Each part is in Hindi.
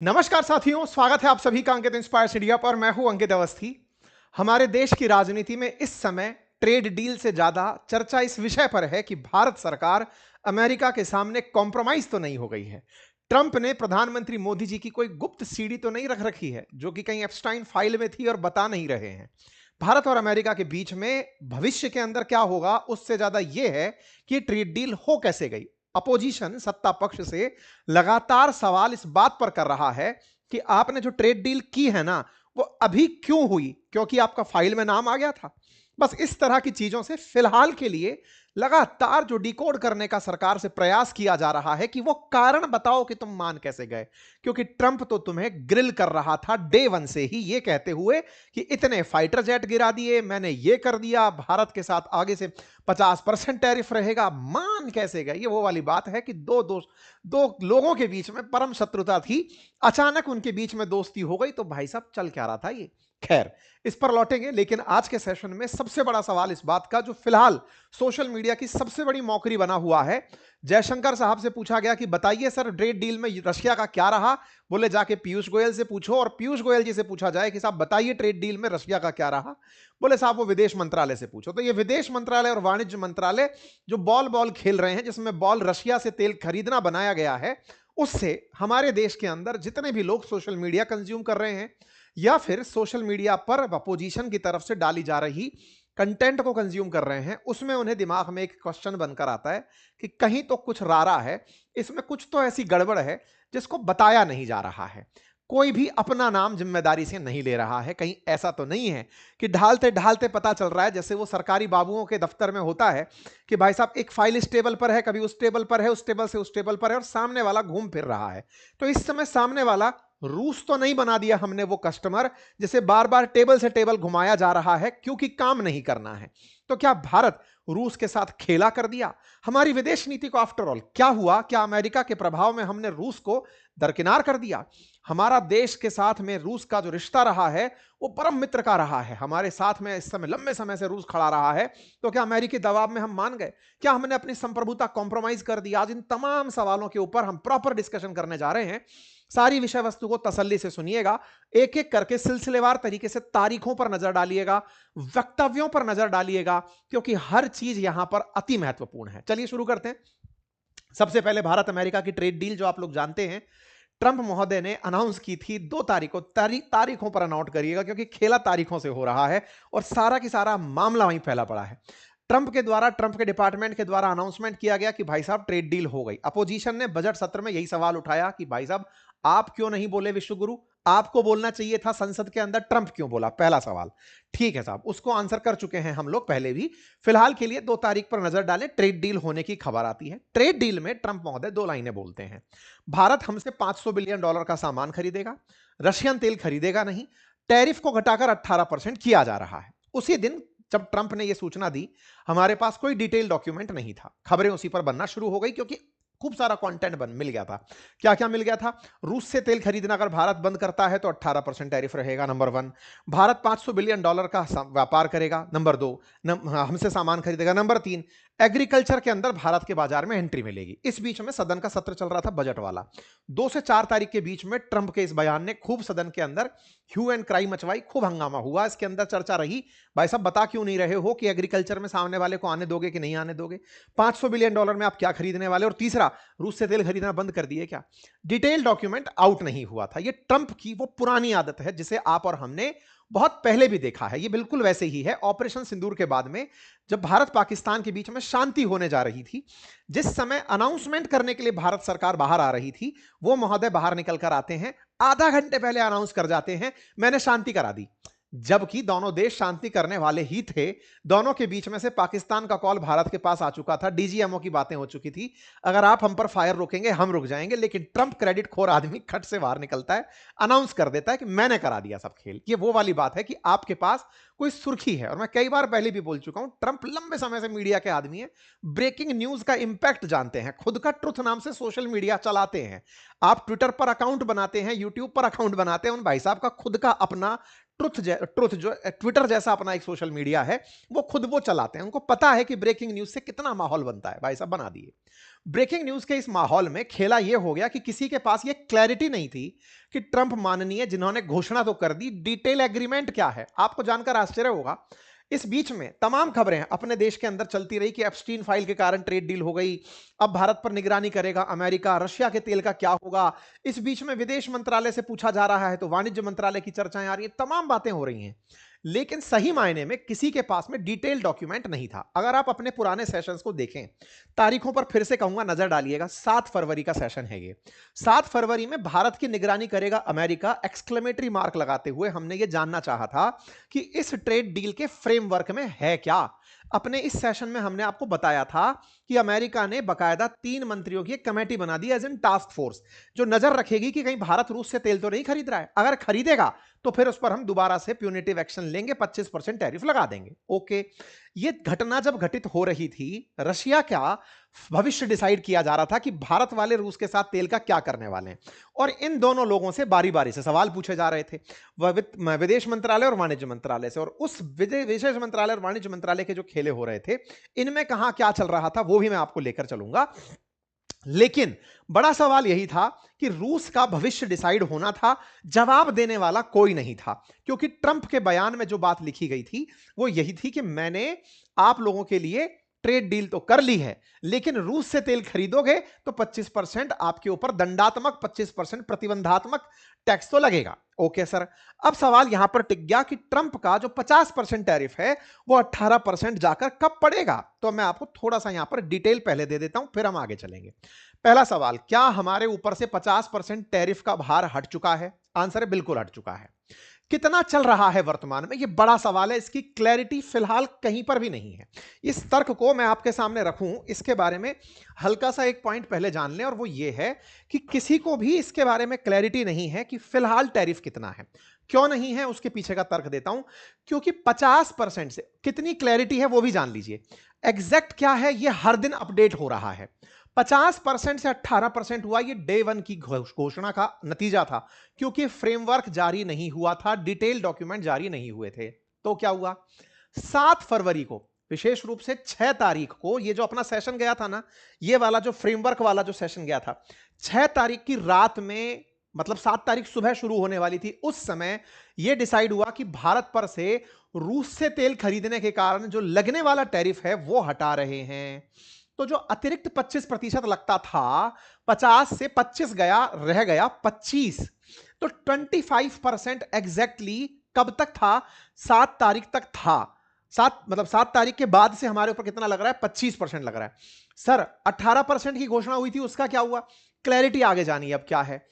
नमस्कार साथियों, स्वागत है आप सभी का अंकित इंस्पायर्स इंडिया पर। मैं हूं अंकित अवस्थी। हमारे देश की राजनीति में इस समय ट्रेड डील से ज्यादा चर्चा इस विषय पर है कि भारत सरकार अमेरिका के सामने कॉम्प्रोमाइज तो नहीं हो गई है। ट्रंप ने प्रधानमंत्री मोदी जी की कोई गुप्त सीढ़ी तो नहीं रख रखी है जो कि कहीं एप्स्टाइन फाइल में थी और बता नहीं रहे हैं। भारत और अमेरिका के बीच में भविष्य के अंदर क्या होगा उससे ज्यादा यह है कि ट्रेड डील हो कैसे गई। अपोजिशन सत्ता पक्ष से लगातार सवाल इस बात पर कर रहा है कि आपने जो ट्रेड डील की है ना, वो अभी क्यों हुई? क्योंकि आपका फाइल में नाम आ गया था? बस इस तरह की चीजों से फिलहाल के लिए लगातार जो डिकोड करने का सरकार से प्रयास किया जा रहा है कि वो कारण बताओ कि तुम मान कैसे गए। क्योंकि ट्रंप तो तुम्हें ग्रिल कर रहा था डे वन से ही, ये कहते हुए कि इतने फाइटर जेट गिरा दिए, मैंने ये कर दिया, भारत के साथ आगे से 50% टैरिफ रहेगा। मान कैसे गए? ये वो वाली बात है कि दो लोगों के बीच में परम शत्रुता थी, अचानक उनके बीच में दोस्ती हो गई। तो भाई साहब चल क्या रहा था ये? खैर, इस पर लौटेंगे, लेकिन आज के सेशन में सबसे बड़ा सवाल इस बात का जो फिलहाल सोशल मीडिया की सबसे बड़ी मौकरी बना हुआ है। जयशंकर साहब से पूछा गया कि बताइए सर, ट्रेड डील में रशिया का क्या रहा? बोले जाके पीयूष गोयल से पूछो। और पीयूष गोयल जी से पूछा जाए कि साहब बताइए ट्रेड डील में रशिया का क्या रहा? बोले साहब वो विदेश मंत्रालय से पूछो। तो ये विदेश मंत्रालय और वाणिज्य मंत्रालय जो बॉल बॉल खेल रहे हैं, जिसमें बॉल रशिया से तेल खरीदना बनाया गया है, उससे हमारे देश के अंदर जितने भी लोग सोशल मीडिया कंज्यूम कर रहे हैं या फिर सोशल मीडिया पर अपोजिशन की तरफ से डाली जा रही कंटेंट को कंज्यूम कर रहे हैं, उसमें उन्हें दिमाग में एक क्वेश्चन बनकर आता है कि कहीं तो कुछ रारा है, इसमें कुछ तो ऐसी गड़बड़ है जिसको बताया नहीं जा रहा है। कोई भी अपना नाम जिम्मेदारी से नहीं ले रहा है। कहीं ऐसा तो नहीं है कि ढालते ढालते पता चल रहा है, जैसे वो सरकारी बाबुओं के दफ्तर में होता है कि भाई साहब एक फाइल इस टेबल पर है, कभी उस टेबल पर है, उस टेबल से उस टेबल पर है और सामने वाला घूम फिर रहा है। तो इस समय सामने वाला रूस तो नहीं बना दिया हमने वो कस्टमर जिसे बार बार टेबल से टेबल घुमाया जा रहा है क्योंकि काम नहीं करना है। तो क्या भारत रूस के साथ खेला कर दिया? हमारी विदेश नीति को आफ्टर ऑल क्या हुआ? क्या अमेरिका के प्रभाव में हमने रूस को दरकिनार कर दिया? हमारा देश के साथ में रूस का जो रिश्ता रहा है वो परम मित्र का रहा है। हमारे साथ में इस समय लंबे समय से रूस खड़ा रहा है। तो क्या अमेरिकी दबाव में हम मान गए? क्या हमने अपनी संप्रभुता कॉम्प्रोमाइज कर दी? आज इन तमाम सवालों के ऊपर हम प्रॉपर डिस्कशन करने जा रहे हैं। सारी विषय वस्तु को तसल्ली से सुनिएगा, एक एक करके सिलसिलेवार तरीके से तारीखों पर नजर डालिएगा, वक्तव्यों पर नजर डालिएगा, क्योंकि हर चीज यहां पर अति महत्वपूर्ण है। चलिए शुरू करते हैं। सबसे पहले भारत अमेरिका की ट्रेड डील जो आप लोग जानते हैं, ट्रंप महोदय ने अनाउंस की थी 2 तारीखों। तारीखों पर अनाउंस करिएगा क्योंकि खेला तारीखों से हो रहा है और सारा की सारा मामला वहीं फैला पड़ा है। ट्रंप के डिपार्टमेंट के द्वारा अनाउंसमेंट किया गया कि भाई साहब ट्रेड डील हो गई। अपोजिशन ने बजट सत्र में यही सवाल उठाया कि भाई साहब आप क्यों नहीं बोले विश्वगुरु? आपको बोलना चाहिए था संसद के अंदर, ट्रंप क्यों बोला? पहला सवाल। ठीक है साहब, उसको आंसर कर चुके हैं हम लोग पहले भी। फिलहाल के लिए 2 तारीख पर नजर डालें, ट्रेड डील होने की खबर आती है। ट्रेड डील में ट्रंप महोदय 2 लाइनें बोलते हैं। भारत हमसे $500 बिलियन का सामान खरीदेगा, रशियन तेल खरीदेगा नहीं, टैरिफ को घटाकर 18% किया जा रहा है। उसी दिन जब ट्रंप ने यह सूचना दी, हमारे पास कोई डिटेल डॉक्यूमेंट नहीं था। खबरें उसी पर बनना शुरू हो गई क्योंकि खूब सारा कंटेंट बन मिल गया था। क्या क्या मिल गया था? रूस से तेल खरीदना अगर भारत बंद करता है तो 18% टैरिफ रहेगा, नंबर 1। भारत $500 बिलियन का व्यापार करेगा, नंबर 2। हमसे सामान खरीदेगा, नंबर 3। एग्रीकल्चर के अंदर भारत के बाजार में एंट्री मिलेगी। इस बीच में सदन का सत्र चल रहा था बजट वाला। 2 से 4 तारीख के बीच में ट्रंप के इस बयान ने खूब सदन के अंदर ह्यू एंड क्राई मचवाई, खूब हंगामा हुआ। इसके अंदर चर्चा रही, भाई साहब बता क्यों नहीं रहे हो कि एग्रीकल्चर में सामने वाले को आने दोगे कि नहीं आने दोगे? $500 बिलियन में आप क्या खरीदने वाले? और तीसरा, रूस से तेल खरीदना बंद कर दिए क्या? डिटेल डॉक्यूमेंट आउट नहीं हुआ था। ये ट्रंप की वो पुरानी आदत है जिसे आप और हमने बहुत पहले भी देखा है। ये बिल्कुल वैसे ही है। ऑपरेशन सिंदूर के बाद में जब भारत पाकिस्तान के बीच में शांति होने जा रही थी, जिस समय अनाउंसमेंट करने के लिए भारत सरकार बाहर आ रही थी, वो महोदय बाहर निकल कर आते हैं, आधा घंटे पहले अनाउंस कर जाते हैं मैंने शांति करा दी। जबकि दोनों देश शांति करने वाले ही थे। दोनों के बीच में से पाकिस्तान का कॉल भारत के पास आ चुका था, डीजीएमओ की बातें हो चुकी थी, अगर आप हम पर फायर रोकेंगे हम रुक जाएंगे। लेकिन ट्रंप क्रेडिट खोर आदमी खट से बाहर निकलता है, अनाउंस कर देता है कि मैंने करा दिया सब खेल। ये वो वाली बात है कि आपके पास कोई सुर्खी है। और मैं कई बार पहले भी बोल चुका हूं, ट्रंप लंबे समय से मीडिया के आदमी है, ब्रेकिंग न्यूज का इंपैक्ट जानते हैं, खुद का ट्रुथ नाम से सोशल मीडिया चलाते हैं। आप ट्विटर पर अकाउंट बनाते हैं, यूट्यूब पर अकाउंट बनाते हैं, उन भाई साहब का खुद का अपना ट्रुथ जो ट्विटर जैसा अपना एक सोशल मीडिया है, वो खुद वो चलाते हैं। उनको पता है कि ब्रेकिंग न्यूज से कितना माहौल बनता है। भाई साहब बना दिए। ब्रेकिंग न्यूज के इस माहौल में खेला यह हो गया कि किसी के पास यह क्लैरिटी नहीं थी कि ट्रंप माननीय जिन्होंने घोषणा तो कर दी, डिटेल एग्रीमेंट क्या है। आपको जानकर आश्चर्य होगा, इस बीच में तमाम खबरें अपने देश के अंदर चलती रही कि एप्स्टीन फाइल के कारण ट्रेड डील हो गई, अब भारत पर निगरानी करेगा अमेरिका, रशिया के तेल का क्या होगा। इस बीच में विदेश मंत्रालय से पूछा जा रहा है तो वाणिज्य मंत्रालय की चर्चाएं आ रही है, तमाम बातें हो रही हैं, लेकिन सही मायने में किसी के पास में डिटेल डॉक्यूमेंट नहीं था। अगर आप अपने पुराने सेशंस को देखें, तारीखों पर फिर से कहूंगा नजर डालिएगा, 7 फरवरी का सेशन है ये। 7 फरवरी में भारत की निगरानी करेगा अमेरिका एक्सक्लेमेटरी मार्क लगाते हुए हमने ये जानना चाहा था कि इस ट्रेड डील के फ्रेमवर्क में है क्या। अपने इस सेशन में हमने आपको बताया था कि अमेरिका ने बकायदा 3 मंत्रियों की एक कमेटी बना दी एज इन टास्क फोर्स, जो नजर रखेगी कि कहीं भारत रूस से तेल तो नहीं खरीद रहा है। अगर खरीदेगा तो फिर उस पर हम दोबारा से प्यूनिटिव एक्शन लेंगे, 25% टैरिफ लगा देंगे। ओके, ये घटना जब घटित हो रही थी, रशिया का भविष्य डिसाइड किया जा रहा था कि भारत वाले रूस के साथ तेल का क्या करने वाले हैं, और इन दोनों लोगों से बारी बारी से सवाल पूछे जा रहे थे, विदेश मंत्रालय और वाणिज्य मंत्रालय से। और उस विदेश मंत्रालय और वाणिज्य मंत्रालय के जो खेले हो रहे थे, इनमें कहां क्या चल रहा था वो भी मैं आपको लेकर चलूंगा। लेकिन बड़ा सवाल यही था कि रूस का भविष्य डिसाइड होना था, जवाब देने वाला कोई नहीं था, क्योंकि ट्रंप के बयान में जो बात लिखी गई थी वो यही थी कि मैंने आप लोगों के लिए ट्रेड डील तो कर ली है, लेकिन रूस से तेल खरीदोगे तो 25% आपके ऊपर दंडात्मक, 25% प्रतिबंधात्मक टैक्स तो लगेगा। ओके सर, अब सवाल यहां पर टिक गया कि ट्रंप का जो 50% टैरिफ है वो 18% जाकर कब पड़ेगा। तो मैं आपको थोड़ा सा यहां पर डिटेल पहले दे देता हूं, फिर हम आगे चलेंगे। पहला सवाल, क्या हमारे ऊपर से 50% टैरिफ का भार हट चुका है? आंसर है बिल्कुल हट चुका है। कितना चल रहा है वर्तमान में, यह बड़ा सवाल है, इसकी क्लैरिटी फिलहाल कहीं पर भी नहीं है। इस तर्क को मैं आपके सामने रखूं, इसके बारे में हल्का सा एक पॉइंट पहले जान लें, और वो ये है कि किसी को भी इसके बारे में क्लैरिटी नहीं है कि फिलहाल टैरिफ कितना है। क्यों नहीं है, उसके पीछे का तर्क देता हूं। क्योंकि 50% से कितनी क्लैरिटी है वो भी जान लीजिए। एग्जैक्ट क्या है, यह हर दिन अपडेट हो रहा है। 50% से 18% हुआ, ये डे 1 की घोषणा का नतीजा था, क्योंकि फ्रेमवर्क जारी नहीं हुआ था, डिटेल डॉक्यूमेंट जारी नहीं हुए थे। तो क्या हुआ, 7 फरवरी को, विशेष रूप से 6 तारीख को, ये जो अपना सेशन गया था ना, ये वाला जो फ्रेमवर्क वाला जो सेशन गया था, 6 तारीख की रात में, मतलब 7 तारीख सुबह शुरू होने वाली थी, उस समय यह डिसाइड हुआ कि भारत पर से रूस से तेल खरीदने के कारण जो लगने वाला टैरिफ है वो हटा रहे हैं। तो जो अतिरिक्त 25% लगता था, 50 से 25 गया, रह गया 25। तो 25% एग्जैक्टली कब तक था, 7 तारीख तक था। 7 तारीख के बाद से हमारे ऊपर कितना लग रहा है, 25% लग रहा है। सर 18% की घोषणा हुई थी, उसका क्या हुआ, क्लैरिटी आगे जानी अब क्या है।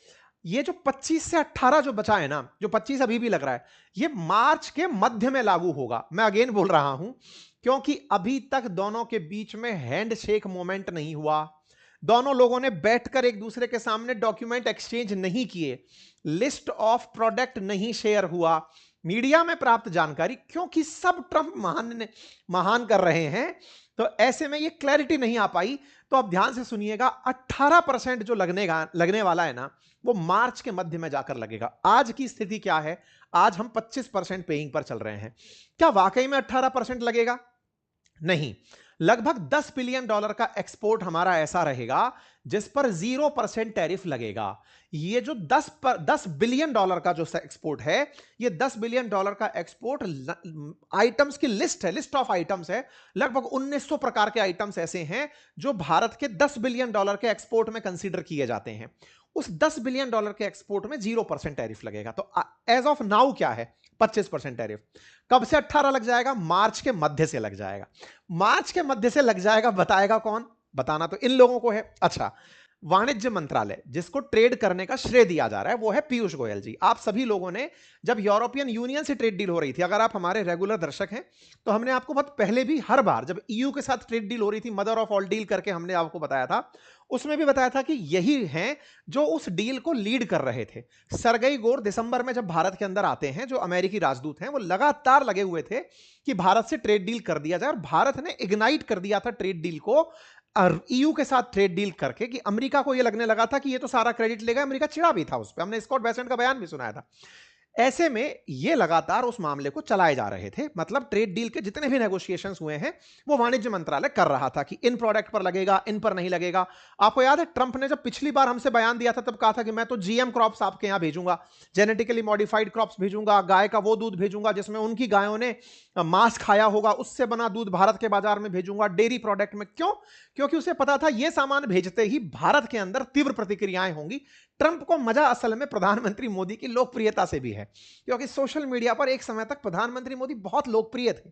ये जो 25 से 18 जो बचा है ना, जो 25 अभी भी लग रहा है, ये मार्च के मध्य में लागू होगा। मैं अगेन बोल रहा हूं, क्योंकि अभी तक दोनों के बीच में हैंडशेक मोमेंट नहीं हुआ, दोनों लोगों ने बैठकर एक दूसरे के सामने डॉक्यूमेंट एक्सचेंज नहीं किए, लिस्ट ऑफ प्रोडक्ट नहीं शेयर हुआ, मीडिया में प्राप्त जानकारी, क्योंकि सब ट्रंप महान कर रहे हैं, तो ऐसे में ये क्लैरिटी नहीं आ पाई। तो अब ध्यान से सुनिएगा, 18% जो लगने वाला है ना, वो मार्च के मध्य में जाकर लगेगा। आज की स्थिति क्या है, आज हम 25% पेइंग पर चल रहे हैं। क्या वाकई में 18% लगेगा? नहीं, लगभग $10 बिलियन का एक्सपोर्ट हमारा ऐसा रहेगा जिस पर 0% टैरिफ लगेगा। ये जो 10 बिलियन डॉलर का जो एक्सपोर्ट है, ये 10 बिलियन डॉलर का एक्सपोर्ट आइटम्स की लिस्ट है, लिस्ट ऑफ आइटम्स है। लगभग 1900 प्रकार के आइटम्स ऐसे हैं जो भारत के 10 बिलियन डॉलर के एक्सपोर्ट में कंसीडर किए जाते हैं। उस 10 बिलियन डॉलर के एक्सपोर्ट में 0% टैरिफ लगेगा। तो एज ऑफ नाउ क्या है, 25% टैरिफ। कब से 18 लग जाएगा, मार्च के मध्य से लग जाएगा। मार्च के मध्य से लग जाएगा, बताएगा कौन, बताना तो इन लोगों को है। अच्छा, वाणिज्य मंत्रालय जिसको ट्रेड करने का श्रेय दिया जा रहा है वो है पीयूष गोयल जी। आप सभी लोगों ने, जब यूरोपियन यूनियन से ट्रेड डील हो रही थी, अगर आप हमारे रेगुलर दर्शक हैं तो हमने आपको बहुत पहले भी, हर बार जब ईयू के साथ ट्रेड डील हो रही थी, मदर ऑफ ऑल डील करके हमने आपको बताया था, उसमें भी बताया था कि यही हैं जो उस डील को लीड कर रहे थे। सरगई गोर दिसंबर में जब भारत के अंदर आते हैं, जो अमेरिकी राजदूत हैं, वो लगातार लगे हुए थे कि भारत से ट्रेड डील कर दिया जाए, और भारत ने इग्नाइट कर दिया था ट्रेड डील को ईयू के साथ ट्रेड डील करके, कि अमेरिका को यह लगने लगा था कि ये तो सारा क्रेडिट लेगा। अमेरिका चिड़ा भी था उस पर, हमने स्कॉट बेसेंट का बयान भी सुनाया था। ऐसे में ये लगातार उस मामले को चलाए जा रहे थे। मतलब ट्रेड डील के जितने भी नेगोशिएशंस हुए हैं वो वाणिज्य मंत्रालय कर रहा था कि इन प्रोडक्ट पर लगेगा, इन पर नहीं लगेगा। आपको याद है ट्रंप ने जब पिछली बार हमसे बयान दिया था तब कहा था कि मैं तो जीएम क्रॉप्स आपके यहां भेजूंगा, जेनेटिकली मॉडिफाइड क्रॉप्स भेजूंगा, गाय का वो दूध भेजूंगा जिसमें उनकी गायों ने मांस खाया होगा, उससे बना दूध भारत के बाजार में भेजूंगा, डेयरी प्रोडक्ट में। क्यों? क्योंकि उसे पता था यह सामान भेजते ही भारत के अंदर तीव्र प्रतिक्रियाएं होंगी। ट्रंप को मजा असल में प्रधानमंत्री मोदी की लोकप्रियता से भी है, क्योंकि सोशल मीडिया पर एक समय तक प्रधानमंत्री मोदी बहुत लोकप्रिय थे।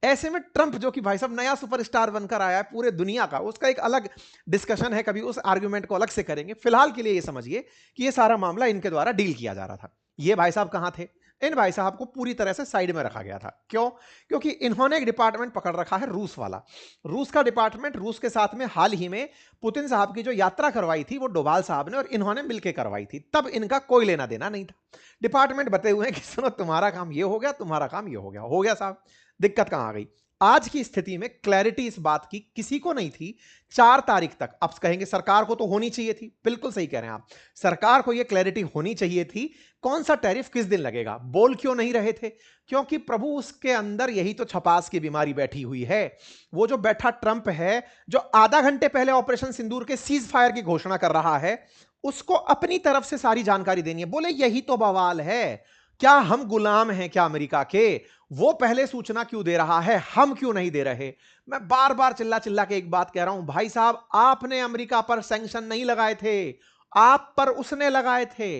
ऐसे में ट्रंप जो कि भाई साहब नया सुपरस्टार बनकर आया है पूरे दुनिया का, उसका एक अलग डिस्कशन है, कभी उस आर्गुमेंट को अलग से करेंगे। फिलहाल के लिए ये समझिए कि ये सारा मामला इनके द्वारा डील किया जा रहा था। ये भाई साहब कहां थे? इन भाई साहब को पूरी तरह से साइड में रखा गया था। क्यों? क्योंकि इन्होंने एक डिपार्टमेंट पकड़ रखा है रूस वाला। रूस का डिपार्टमेंट, रूस के साथ में हाल ही में पुतिन साहब की जो यात्रा करवाई थी वो डोभाल साहब ने और इन्होंने मिलकर करवाई थी, तब इनका कोई लेना देना नहीं था। डिपार्टमेंट बताए हुए हैं कि सुनो तुम्हारा काम ये हो गया, तुम्हारा काम ये हो गया साहब। दिक्कत कहां आ गई? आज की स्थिति में क्लैरिटी इस बात की किसी को नहीं थी। 4 तारीख तक आप कहेंगे सरकार को तो होनी चाहिए थी, बिल्कुल सही कह रहे हैं आप, सरकार को यह क्लैरिटी होनी चाहिए थी कौन सा टैरिफ किस दिन लगेगा। बोल क्यों नहीं रहे थे? क्योंकि प्रभु उसके अंदर यही तो छपास की बीमारी बैठी हुई है। वो जो बैठा ट्रंप है, जो आधा घंटे पहले ऑपरेशन सिंदूर के सीज फायर की घोषणा कर रहा है, उसको अपनी तरफ से सारी जानकारी देनी है। बोले यही तो बवाल है, क्या हम गुलाम हैं क्या अमेरिका के? वो पहले सूचना क्यों दे रहा है, हम क्यों नहीं दे रहे? मैं बार बार चिल्ला चिल्ला के एक बात कह रहा हूं, भाई साहब आपने अमेरिका पर सैंक्शन नहीं लगाए थे, आप पर उसने लगाए थे।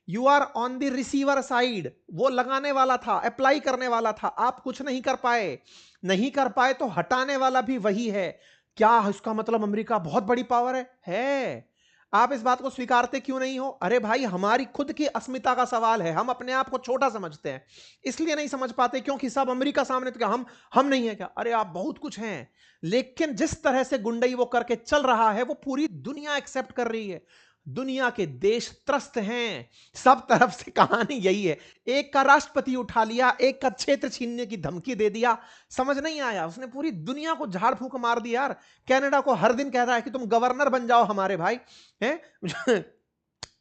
You are on the receiver side. वो लगाने वाला था, अप्लाई करने वाला था, आप कुछ नहीं कर पाए। नहीं कर पाए तो हटाने वाला भी वही है। क्या इसका मतलब अमेरिका बहुत बड़ी पावर है? आप इस बात को स्वीकारते क्यों नहीं हो? अरे भाई हमारी खुद की अस्मिता का सवाल है, हम अपने आप को छोटा समझते हैं, इसलिए नहीं समझ पाते क्योंकि सब अमेरिका सामने तो क्या हम नहीं है क्या? अरे आप बहुत कुछ हैं, लेकिन जिस तरह से गुंडई वो करके चल रहा है वो पूरी दुनिया एक्सेप्ट कर रही है। दुनिया के देश त्रस्त हैं, सब तरफ से कहानी यही है। एक का राष्ट्रपति उठा लिया, एक का क्षेत्र छीनने की धमकी दे दिया, समझ नहीं आया, उसने पूरी दुनिया को झाड़ फूंक मार दिया यार। कनाडा को हर दिन कह रहा है कि तुम गवर्नर बन जाओ हमारे भाई हैं।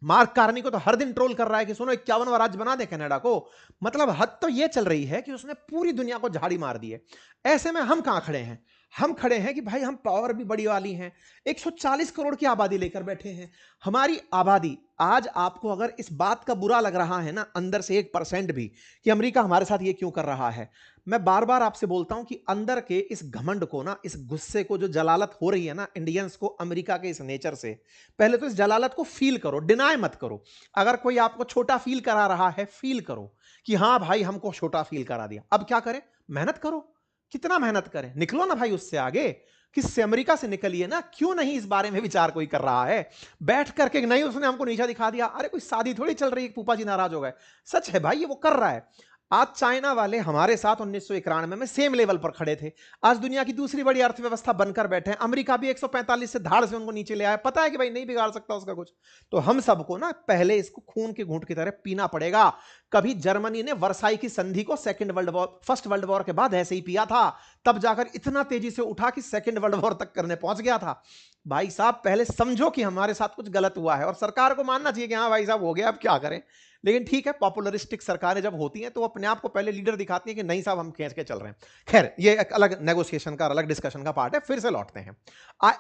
मार्क कार्नी को तो हर दिन ट्रोल कर रहा है कि सुनो 51वां राज्य बना दे कनाडा को। मतलब हद तो यह चल रही है कि उसने पूरी दुनिया को झाड़ी मार दी है। ऐसे में हम कहां खड़े हैं? हम खड़े हैं कि भाई हम पावर भी बड़ी वाली हैं, 140 करोड़ की आबादी लेकर बैठे हैं। हमारी आबादी आज, आपको अगर इस बात का बुरा लग रहा है ना अंदर से 1% भी कि अमेरिका हमारे साथ ये क्यों कर रहा है, मैं बार बार आपसे बोलता हूं कि अंदर के इस घमंड को ना, इस गुस्से को, जो जलालत हो रही है ना इंडियंस को अमेरिका के इस नेचर से, पहले तो इस जलालत को फील करो, डिनाय मत करो। अगर कोई आपको छोटा फील करा रहा है, फील करो कि हां भाई हमको छोटा फील करा दिया। अब क्या करें? मेहनत करो। कितना मेहनत करें? निकलो ना भाई उससे आगे, किससे? अमेरिका से निकलिए ना। क्यों नहीं इस बारे में विचार कोई कर रहा है? बैठ करके नहीं उसने हमको नीचा दिखा दिया, अरे कोई शादी थोड़ी चल रही है फूफा जी नाराज हो गए। सच है भाई, ये वो कर रहा है। आज चाइना वाले हमारे साथ 1991 में सेम लेवल पर खड़े थे, आज दुनिया की दूसरी बड़ी अर्थव्यवस्था बनकर बैठे हैं। अमेरिका भी 145 से धाड़ से उनको नीचे ले आया, पता है कि भाई नहीं बिगाड़ सकता उसका कुछ। तो हम सबको ना पहले इसको खून के घूंट की तरह पीना पड़ेगा। कभी जर्मनी ने वर्साई की संधि को फर्स्ट वर्ल्ड वॉर के बाद ऐसे ही पिया था, तब जाकर इतना तेजी से उठा कि सेकेंड वर्ल्ड वॉर तक करने पहुंच गया था। भाई साहब पहले समझो कि हमारे साथ कुछ गलत हुआ है, और सरकार को मानना चाहिए कि हाँ भाई साहब हो गया, अब क्या करें। लेकिन ठीक है, पॉपुलरिस्टिक सरकारें जब होती हैं तो वो अपने आप को पहले लीडर दिखाती हैं कि नहीं साहब हम खींच के चल रहे हैं। खैर ये एक अलग नेगोशिएशन का, अलग डिस्कशन का पार्ट है। फिर से लौटते हैं,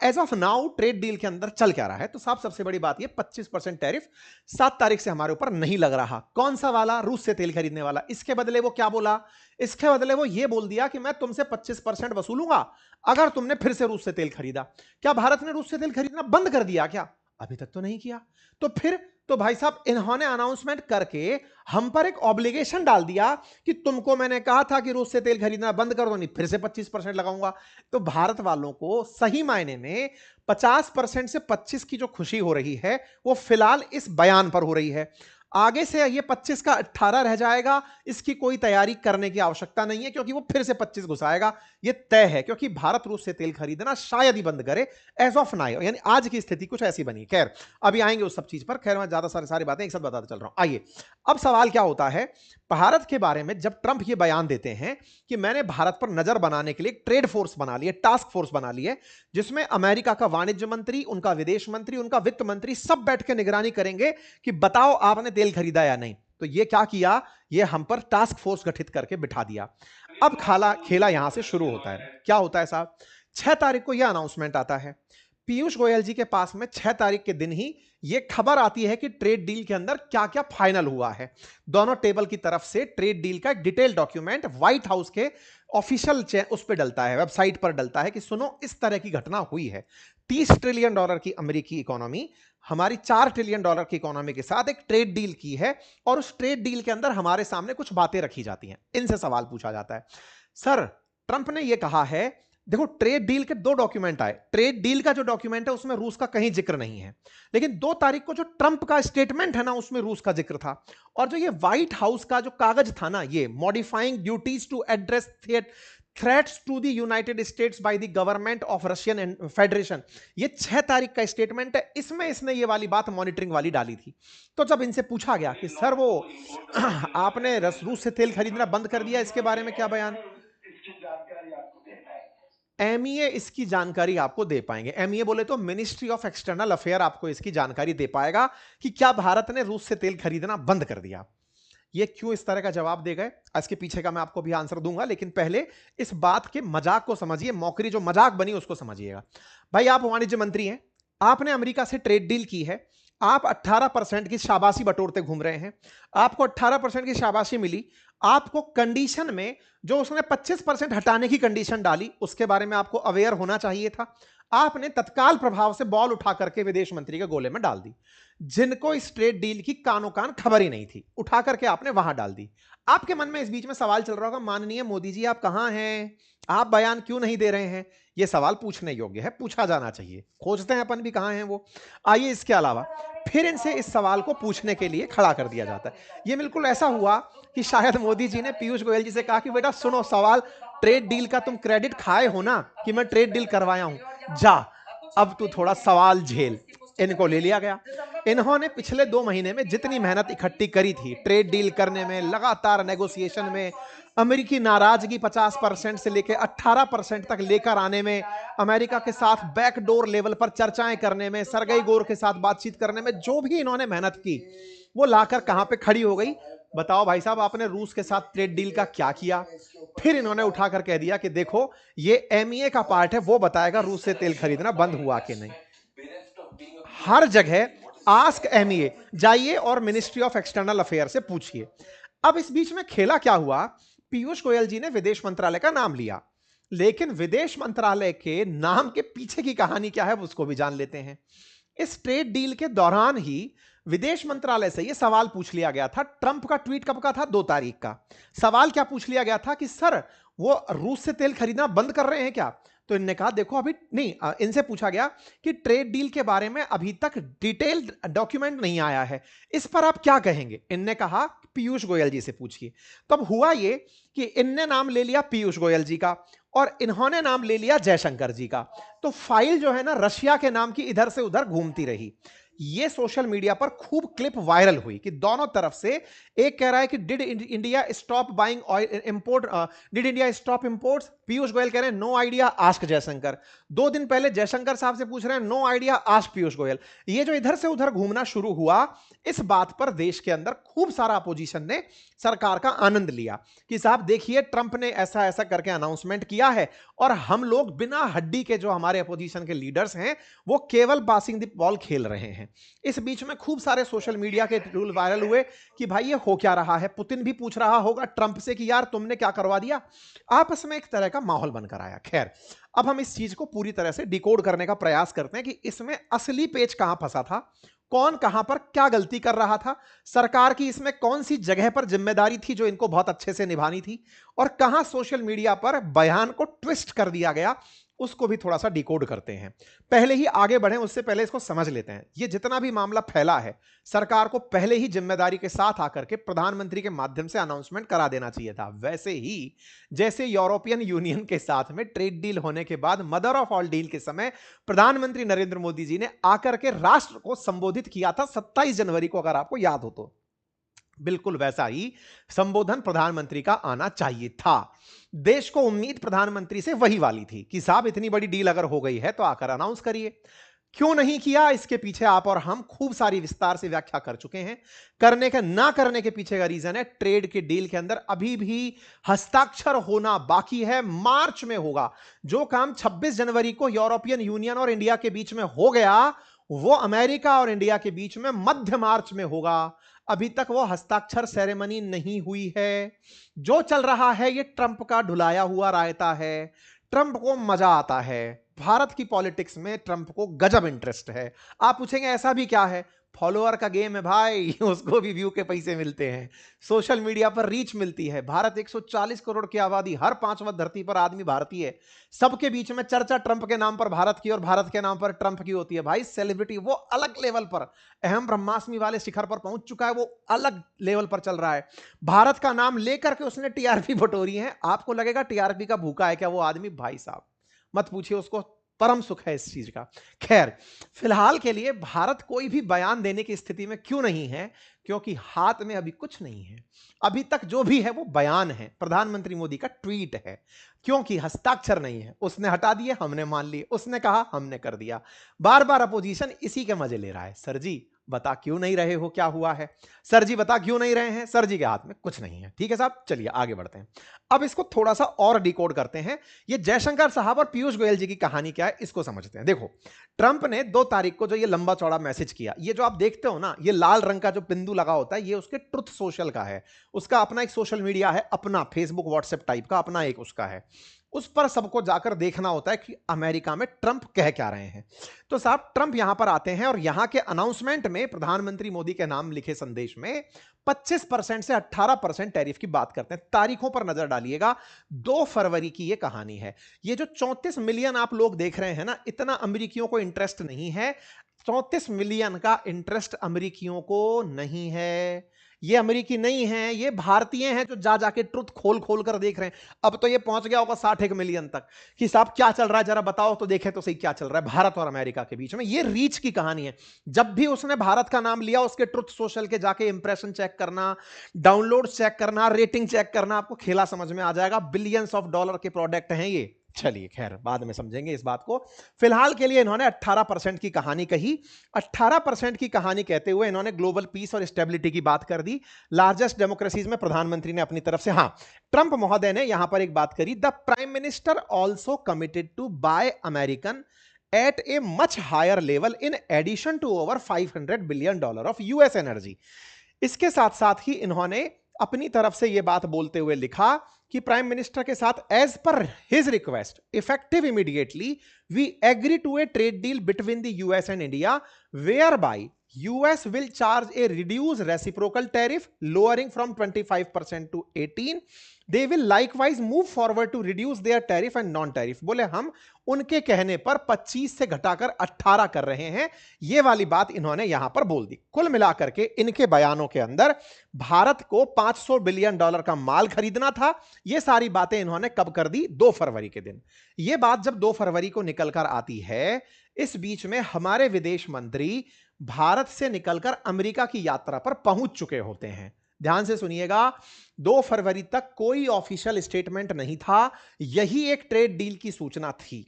as of now trade deal के अंदर चल क्या रहा है। तो साहब सबसे बड़ी बात ये 25% टैरिफ 7 तारीख से हमारे ऊपर नहीं लग रहा। कौन सा वाला? रूस से तेल खरीदने वाला। इसके बदले वो क्या बोला? इसके बदले वो ये बोल दिया कि मैं तुमसे 25% वसूलूंगा अगर तुमने फिर से रूस से तेल खरीदा। क्या भारत ने रूस से तेल खरीदना बंद कर दिया क्या? अभी तक तो नहीं किया। तो फिर तो भाई साहब इन्होंने अनाउंसमेंट करके हम पर एक ऑब्लिगेशन डाल दिया कि तुमको मैंने कहा था कि रूस से तेल खरीदना बंद कर दो, नहीं फिर से 25% लगाऊंगा। तो भारत वालों को सही मायने में 50% से 25 की जो खुशी हो रही है वो फिलहाल इस बयान पर हो रही है। आगे से ये 25 का 18 रह जाएगा, इसकी कोई तैयारी करने की आवश्यकता नहीं है, क्योंकि वो फिर से 25 घुसाएगा, ये तय है। क्योंकि भारत रूस से तेल खरीदना शायद ही बंद करे एज ऑफ नाउ, यानी आज की स्थिति कुछ ऐसी बनी। खैर अभी आएंगे उस सब चीज पर। खैर मैं ज्यादा सारी बातें एक साथ बताता चल रहा हूं। आइए, अब सवाल क्या होता है भारत के बारे में, जब ट्रंप ये बयान देते हैं कि मैंने भारत पर नजर बनाने के लिए ट्रेड फोर्स बना ली है, टास्क फोर्स बना ली है, जिसमें अमेरिका का वाणिज्य मंत्री, उनका विदेश मंत्री, उनका वित्त मंत्री सब बैठ के निगरानी करेंगे कि बताओ आपने तेल खरीदा या नहीं। तो ये क्या किया, ये हम पर टास्क फोर्स गठित करके बिठा दिया। अब खेला यहां से शुरू होता है। क्या होता है साहब, 6 तारीख को यह अनाउंसमेंट आता है पीयूष गोयल जी के पास में। 6 तारीख के दिन ही यह खबर आती है कि ट्रेड डील के अंदर क्या क्या फाइनल हुआ है। दोनों टेबल की तरफ से ट्रेड डील का एक डिटेल डॉक्यूमेंट व्हाइट हाउस के ऑफिशियल उस पर डलता है, वेबसाइट पर डलता है कि सुनो इस तरह की घटना हुई है। $30 ट्रिलियन की अमेरिकी इकोनॉमी हमारी $4 ट्रिलियन की इकोनॉमी के साथ एक ट्रेड डील की है, और उस ट्रेड डील के अंदर हमारे सामने कुछ बातें रखी जाती हैं। इनसे सवाल पूछा जाता है, सर ट्रंप ने यह कहा है, देखो ट्रेड डील के 2 डॉक्यूमेंट आए। ट्रेड डील का जो डॉक्यूमेंट है उसमें रूस का कहीं जिक्र नहीं है, लेकिन 2 तारीख को जो ट्रंप का स्टेटमेंट है ना उसमें रूस का जिक्र था। और जो ये व्हाइट हाउस का जो कागज था ना, ये modifying duties to address threats to the United States by the government of Russian federation, ये 6 तारीख का स्टेटमेंट है। इसमें इसने ये वाली बात मॉनिटरिंग वाली डाली थी। तो जब इनसे पूछा गया कि सर वो आपने रूस से तेल खरीदना बंद कर दिया, इसके बारे में क्या बयान, एमईए इसकी जानकारी आपको दे पाएंगे। एमईए बोले तो मिनिस्ट्री ऑफ एक्सटर्नल अफेयर आपको इसकी जानकारी दे पाएगा कि क्या भारत ने रूस से तेल खरीदना बंद कर दिया। ये क्यों इस तरह का जवाब दे गए, इसके पीछे का मैं आपको भी आंसर दूंगा, लेकिन पहले इस बात के मजाक को समझिए, मौकरी जो मजाक बनी उसको समझिएगा। भाई आप वाणिज्य मंत्री हैं, आपने अमेरिका से ट्रेड डील की है, आप 18% की शाबाशी बटोरते घूम रहे हैं, आपको 18% की शाबाशी मिली, आपको कंडीशन में जो उसने 25% हटाने की कंडीशन डाली उसके बारे में आपको अवेयर होना चाहिए था। आपने तत्काल प्रभाव से बॉल उठा करके विदेश मंत्री के गोले में डाल दी। जिनको इस ट्रेड डील की कानो कान खबर ही नहीं थी, उठा करके आपने वहां डाल दी। आपके मन में इस बीच में सवाल चल रहा होगा, माननीय मोदी जी आप कहां हैं, आप बयान क्यों नहीं दे रहे हैं। यह सवाल पूछने योग्य है, पूछा जाना चाहिए, खोजते हैं अपन भी कहां हैं वो। आइए इसके अलावा फिर इनसे इस सवाल को पूछने के लिए खड़ा कर दिया जाता है। यह बिल्कुल ऐसा हुआ कि शायद मोदी जी ने पीयूष गोयल जी से कहा कि बेटा सुनो, सवाल ट्रेड डील का तुम क्रेडिट खाए हो ना कि मैं ट्रेड डील करवाया हूं, जा अब तू थोड़ा सवाल झेल। इनको ले लिया गया। इन्होंने पिछले 2 महीने में जितनी मेहनत इकट्ठी करी थी ट्रेड डील करने में, लगातार नेगोशिएशन में, अमेरिकी नाराजगी 50% से लेकर 18% तक लेकर आने में, अमेरिका के साथ बैकडोर लेवल पर चर्चाएं करने में, सरगई गोर के साथ बातचीत करने में, जो भी इन्होंने मेहनत की वो लाकर कहां पे खड़ी हो गई। बताओ भाई साहब, आपने रूस के साथ ट्रेड डील का क्या किया। फिर इन्होंने उठाकर कह दिया कि देखो ये एमईए का पार्ट है, वो बताएगा रूस से तेल खरीदना बंद हुआ कि नहीं। हर जगह आस्क एमईए, जाइए और मिनिस्ट्री ऑफ एक्सटर्नल अफेयर से पूछिए। अब इस बीच में खेला क्या हुआ, पीयूष गोयल जी ने विदेश मंत्रालय का नाम लिया, लेकिन विदेश मंत्रालय के नाम के पीछे की कहानी क्या है उसको भी जान लेते हैं। इस ट्रेड डील के दौरान ही विदेश मंत्रालय से यह सवाल पूछ लिया गया था। ट्रंप का ट्वीट कब का था, 2 तारीख का। सवाल क्या पूछ लिया गया था कि सर वो रूस से तेल खरीदना बंद कर रहे हैं क्या। तो इनने कहा देखो अभी नहीं, इनसे पूछा गया कि ट्रेड डील के बारे में अभी तक डिटेल्ड डॉक्यूमेंट नहीं आया है, इस पर आप क्या कहेंगे। इनने कहा पीयूष गोयल जी से पूछिए। तब हुआ ये कि इनने नाम ले लिया पीयूष गोयल जी का और इन्होंने नाम ले लिया जयशंकर जी का। तो फाइल जो है ना रशिया के नाम की इधर से उधर घूमती रही। ये सोशल मीडिया पर खूब क्लिप वायरल हुई कि दोनों तरफ से एक कह रहा है कि did India stop buying oil import, did India stop imports. Piyush Goyal कह रहे हैं नो आइडिया आस्क जयशंकर। 2 दिन पहले जयशंकर साहब से पूछ रहे हैं no idea ask Piyush Goyal. ये जो इधर से उधर घूमना शुरू हुआ, इस बात पर देश के अंदर खूब सारा अपोजिशन ने सरकार का आनंद लिया कि साहब देखिए ट्रंप ने ऐसा ऐसा करके अनाउंसमेंट किया है और हम लोग बिना हड्डी के जो हमारे अपोजिशन के लीडर्स हैं वो केवल पासिंग द बॉल खेल रहे हैं। इस बीच में खूब सारे सोशल मीडिया के रूल वायरल हुए कि भाई ये हो क्या रहा है। पुतिन भी पूछ रहा होगा ट्रंप से कि यार तुमने क्या करवा दिया। आपस में एक तरह का माहौल बनकर आया। खैर अब हम इस चीज को पूरी तरह से डिकोड करने का प्रयास करते हैं कि इसमें असली पेच कहां फंसा था, कौन कहां पर क्या गलती कर रहा था, सरकार की इसमें कौन सी जगह पर जिम्मेदारी थी जो इनको बहुत अच्छे से निभानी थी, और कहां सोशल मीडिया पर बयान को ट्विस्ट कर दिया गया, उसको भी थोड़ा सा डिकोड करते हैं। पहले ही आगे बढ़े उससे पहले इसको समझ लेते हैं। ये जितना भी मामला फैला है सरकार को पहले ही जिम्मेदारी के साथ आकर के प्रधानमंत्री के माध्यम से अनाउंसमेंट करा देना चाहिए था। वैसे ही जैसे यूरोपियन यूनियन के साथ में ट्रेड डील होने के बाद मदर ऑफ ऑल डील के समय प्रधानमंत्री नरेंद्र मोदी जी ने आकर के राष्ट्र को संबोधित किया था 27 जनवरी को, अगर आपको याद हो तो। बिल्कुल वैसा ही संबोधन प्रधानमंत्री का आना चाहिए था। देश को उम्मीद प्रधानमंत्री से वही वाली थी कि साहब इतनी बड़ी डील अगर हो गई है तो आकर अनाउंस करिए। क्यों नहीं किया, इसके पीछे आप और हम खूब सारी विस्तार से व्याख्या कर चुके हैं। करने के ना करने के पीछे का रीजन है ट्रेड के डील के अंदर अभी भी हस्ताक्षर होना बाकी है। मार्च में होगा। जो काम 26 जनवरी को यूरोपियन यूनियन और इंडिया के बीच में हो गया, वो अमेरिका और इंडिया के बीच में मध्य मार्च में होगा। अभी तक वो हस्ताक्षर सेरेमनी नहीं हुई है। जो चल रहा है ये ट्रंप का ढुलाया हुआ रायता है। ट्रंप को मजा आता है। भारत की पॉलिटिक्स में ट्रंप को गजब इंटरेस्ट है। आप पूछेंगे ऐसा भी क्या है? फॉलोअर का गेम है भाई। उसको भी व्यू के पैसे मिलते हैं, सोशल मीडिया पर रीच मिलती है। भारत 140 करोड़ की आबादी, हर पांचवा धरती पर आदमी भारतीय है। सबके बीच में चर्चा ट्रंप के नाम पर भारत की और भारत के नाम पर ट्रंप की होती है। भाई सेलिब्रिटी वो अलग लेवल पर, अहम ब्रह्मास्मि वाले शिखर पर पहुंच चुका है, वो अलग लेवल पर चल रहा है। भारत का नाम लेकर के उसने टीआरपी बटोरी है। आपको लगेगा टीआरपी का भूखा है क्या वो आदमी? भाई साहब मत पूछिए, उसको परम सुख है इस चीज का। खैर, फिलहाल के लिए भारत कोई भी बयान देने की स्थिति में क्यों नहीं है? क्योंकि हाथ में अभी कुछ नहीं है। अभी तक जो भी है वो बयान है, प्रधानमंत्री मोदी का ट्वीट है। क्योंकि हस्ताक्षर नहीं है। उसने हटा दिए, हमने मान लिए, उसने कहा, हमने कर दिया। बार बार अपोजिशन इसी के मजे ले रहा है। सर जी बता क्यों नहीं रहे हो, क्या हुआ है? सर जी बता क्यों नहीं रहे हैं? सर जी के हाथ में कुछ नहीं है। ठीक है साहब, चलिए आगे बढ़ते हैं। अब इसको थोड़ा सा और डिकोड करते हैं। ये जयशंकर साहब और पीयूष गोयल जी की कहानी क्या है, इसको समझते हैं। देखो, ट्रंप ने 2 तारीख को जो ये लंबा चौड़ा मैसेज किया, ये जो आप देखते हो ना, ये लाल रंग का जो बिंदु लगा होता है, ये उसके ट्रुथ सोशल का है। उसका अपना एक सोशल मीडिया है, अपना फेसबुक व्हाट्सएप टाइप का अपना एक उसका है। उस पर सबको जाकर देखना होता है कि अमेरिका में ट्रंप कह क्या रहे हैं। तो साहब ट्रंप यहां पर आते हैं और यहां के अनाउंसमेंट में प्रधानमंत्री मोदी के नाम लिखे संदेश में 25% से 18% टैरिफ की बात करते हैं। तारीखों पर नजर डालिएगा, 2 फरवरी की यह कहानी है। ये जो 34 मिलियन आप लोग देख रहे हैं ना, इतना अमेरिकियों को इंटरेस्ट नहीं है। 34 मिलियन का इंटरेस्ट अमेरिकियों को नहीं है। ये अमेरिकी नहीं है, ये भारतीय हैं जो जा जाके ट्रुथ खोल खोल कर देख रहे हैं। अब तो ये पहुंच गया होगा 61 मिलियन तक कि साहब क्या चल रहा है, जरा बताओ तो देखें तो सही क्या चल रहा है भारत और अमेरिका के बीच में। ये रीच की कहानी है। जब भी उसने भारत का नाम लिया, उसके ट्रुथ सोशल के जाके इंप्रेशन चेक करना, डाउनलोड चेक करना, रेटिंग चेक करना, आपको खेला समझ में आ जाएगा। बिलियंस ऑफ डॉलर के प्रोडक्ट हैं ये। चलिए खैर, बाद में समझेंगे इस बात को। फिलहाल के लिए इन्होंने 18% की कहानी कही। 18% की कहानी कहते हुए इन्होंने ग्लोबल पीस और स्टेबिलिटी की बात कर दी। लार्जेस्ट डेमोक्रेसीज में प्रधानमंत्री ने अपनी तरफ से, हां, ट्रंप महोदय ने यहां पर एक बात करी, the prime minister also committed to buy American at a much higher level in addition to over $500 billion of US energy. इसके साथ साथ ही इन्होंने अपनी तरफ से यह बात बोलते हुए लिखा कि प्राइम मिनिस्टर के साथ as per his request effective immediately we agree to a trade deal between the US and India whereby US will charge a reduced reciprocal tariff lowering from 25% to 18%. They will likewise move forward to reduce their tariff and non-tariff. बोले हम उनके कहने पर 25 से घटाकर 18 कर रहे हैं। ये वाली बात इन्होंने यहां पर बोल दी। कुल मिलाकर के इनके बयानों के अंदर भारत को $500 बिलियन का माल खरीदना था। ये सारी बातें इन्होंने कब कर दी? 2 फरवरी के दिन। ये बात जब 2 फरवरी को निकलकर आती है, इस बीच में हमारे विदेश मंत्री भारत से निकलकर अमेरिका की यात्रा पर पहुंच चुके होते हैं। ध्यान से सुनिएगा, 2 फरवरी तक कोई ऑफिशियल स्टेटमेंट नहीं था। यही एक ट्रेड डील की सूचना थी।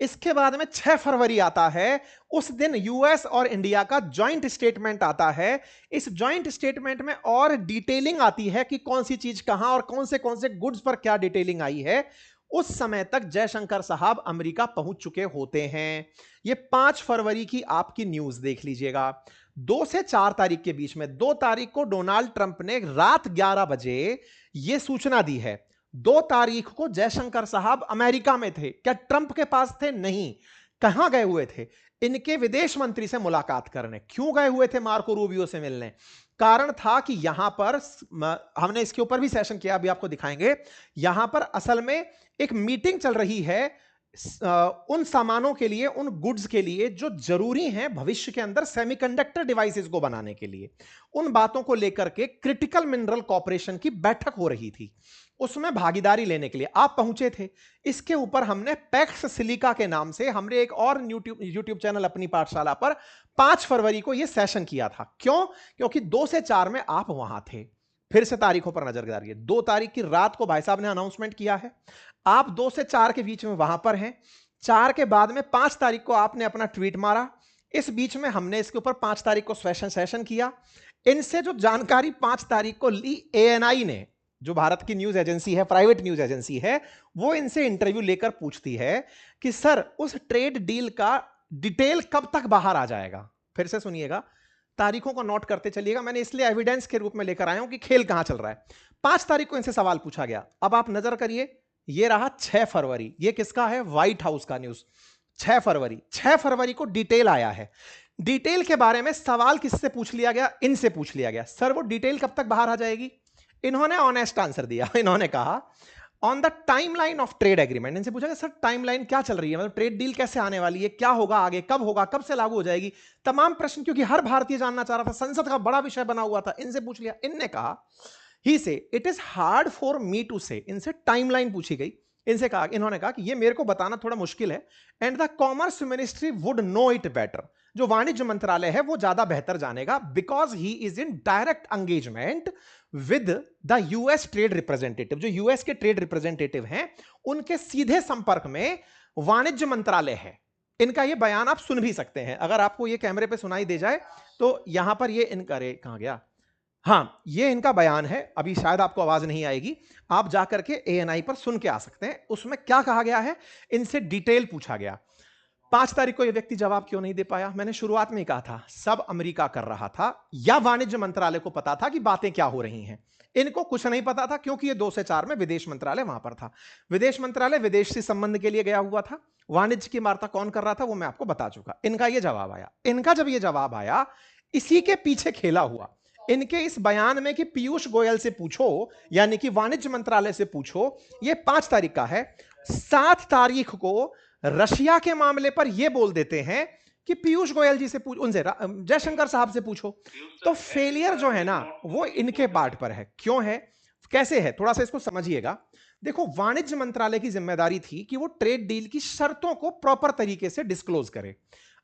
इसके बाद में 6 फरवरी आता है। उस दिन यूएस और इंडिया का जॉइंट स्टेटमेंट आता है। इस जॉइंट स्टेटमेंट में और डिटेलिंग आती है कि कौन सी चीज कहां और कौन से गुड्स पर क्या डिटेलिंग आई है। उस समय तक जयशंकर साहब अमेरिका पहुंच चुके होते हैं। ये 5 फरवरी की आपकी न्यूज देख लीजिएगा। 2 से 4 तारीख के बीच में, 2 तारीख को डोनाल्ड ट्रंप ने रात 11 बजे यह सूचना दी है। 2 तारीख को जयशंकर साहब अमेरिका में थे। क्या ट्रंप के पास थे? नहीं। कहां गए हुए थे? इनके विदेश मंत्री से मुलाकात करने। क्यों गए हुए थे? मार्को रूबियो से मिलने। कारण था कि यहां पर हमने इसके ऊपर भी सेशन किया, अभी आपको दिखाएंगे। यहां पर असल में एक मीटिंग चल रही है उन सामानों के लिए, उन गुड्स के लिए जो जरूरी हैं भविष्य के अंदर सेमीकंडक्टर डिवाइसेस को बनाने के लिए। उन बातों को लेकर के क्रिटिकल मिनरल कॉर्पोरेशन की बैठक हो रही थी। उसमें भागीदारी लेने के लिए आप पहुंचे थे। इसके ऊपर हमने पैक्स सिलिका के नाम से हमने एक और यूट्यूब चैनल अपनी पाठशाला पर 5 फरवरी को यह सेशन किया था। क्यों? क्योंकि 2 से 4 में आप वहां थे। फिर से तारीखों पर नजर डालिए। 2 तारीख की रात को भाई साहब ने अनाउंसमेंट किया है। आप 2 से 4 के बीच में वहां पर हैं। 4 के बाद में 5 तारीख को आपने अपना ट्वीट मारा। इस बीच में हमने इसके ऊपर 5 तारीख को सेशन किया। इनसे जो जानकारी 5 तारीख को ली एएनआई ने, जो भारत की न्यूज एजेंसी है, प्राइवेट न्यूज एजेंसी है, वो इनसे इंटरव्यू लेकर पूछती है कि सर उस ट्रेड डील का डिटेल कब तक बाहर आ जाएगा। फिर से सुनिएगा, तारीखों को नोट करते चलिएगा, मैंने इसलिए एविडेंस के रूप में लेकर आया हूं कि खेल कहां चल रहा है। 5 तारीख को इनसे सवाल पूछा गया। अब आप नजर करिए, ये रहा 6 फरवरी, ये किसका है, व्हाइट हाउस का न्यूज। 6 फरवरी को डिटेल आया है। डिटेल के बारे में सवाल किससे पूछ लिया गया, इनसे पूछ लिया गया, सर वो डिटेल कब तक बाहर आ जाएगी। इन्होंने ऑनेस्ट आंसर दिया, इन्होंने कहा on the timeline of trade agreement. इनसे पूछा कि सर टाइमलाइन क्या चल रही है, मतलब ट्रेड डील कैसे आने वाली है, क्या होगा आगे, कब होगा, कब से लागू हो जाएगी, तमाम प्रश्न, क्योंकि हर भारतीय जानना चाह रहा था, संसद का बड़ा विषय बना हुआ था, इनसे पूछ लिया। इनने कहा he say it is hard for me to say, इनसे टाइमलाइन पूछी गई। इनसे कहा, इन्होंने कहा कि ये मेरे को बताना थोड़ा मुश्किल है, and the commerce ministry would know it better, जो वाणिज्य मंत्रालय है वो ज्यादा बेहतर जानेगा, because he is in direct engagement with the US trade representative. जो यूएस के ट्रेड रिप्रेजेंटेटिव हैं उनके सीधे संपर्क में वाणिज्य मंत्रालय है। इनका ये बयान आप सुन भी सकते हैं, अगर आपको ये कैमरे पे सुनाई दे जाए तो यहां पर ये इनका, रे कहां गया, हाँ ये इनका बयान है। अभी शायद आपको आवाज नहीं आएगी, आप जाकर के एएनआई पर सुन के आ सकते हैं। उसमें क्या कहा गया है, इनसे डिटेल पूछा गया। 5 तारीख को यह व्यक्ति जवाब क्यों नहीं दे पाया, मैंने शुरुआत में ही कहा था, सब अमेरिका कर रहा था, या वाणिज्य मंत्रालय को पता था कि बातें क्या हो रही हैं। इनको कुछ नहीं पता था, क्योंकि ये 2 से 4 में विदेश मंत्रालय वहां पर था। विदेश मंत्रालय विदेश से संबंध के लिए गया हुआ था, वाणिज्य की वार्ता कौन कर रहा था वो मैं आपको बता चुका। इनका यह जवाब आया। इनका जब यह जवाब आया, इसी के पीछे खेला हुआ इनके इस बयान में कि पीयूष गोयल से पूछो, यानी कि वाणिज्य मंत्रालय से पूछो, यह 5 तारीख का है। 7 तारीख को रशिया के मामले पर यह बोल देते हैं कि पीयूष गोयल जी से पूछ, उनसे जयशंकर साहब से पूछो। तो फेलियर जो है ना वो इनके पार्ट पर है। क्यों है, कैसे है, थोड़ा सा इसको समझिएगा। देखो, वाणिज्य मंत्रालय की जिम्मेदारी थी कि वो ट्रेड डील की शर्तों को प्रॉपर तरीके से डिस्क्लोज करे।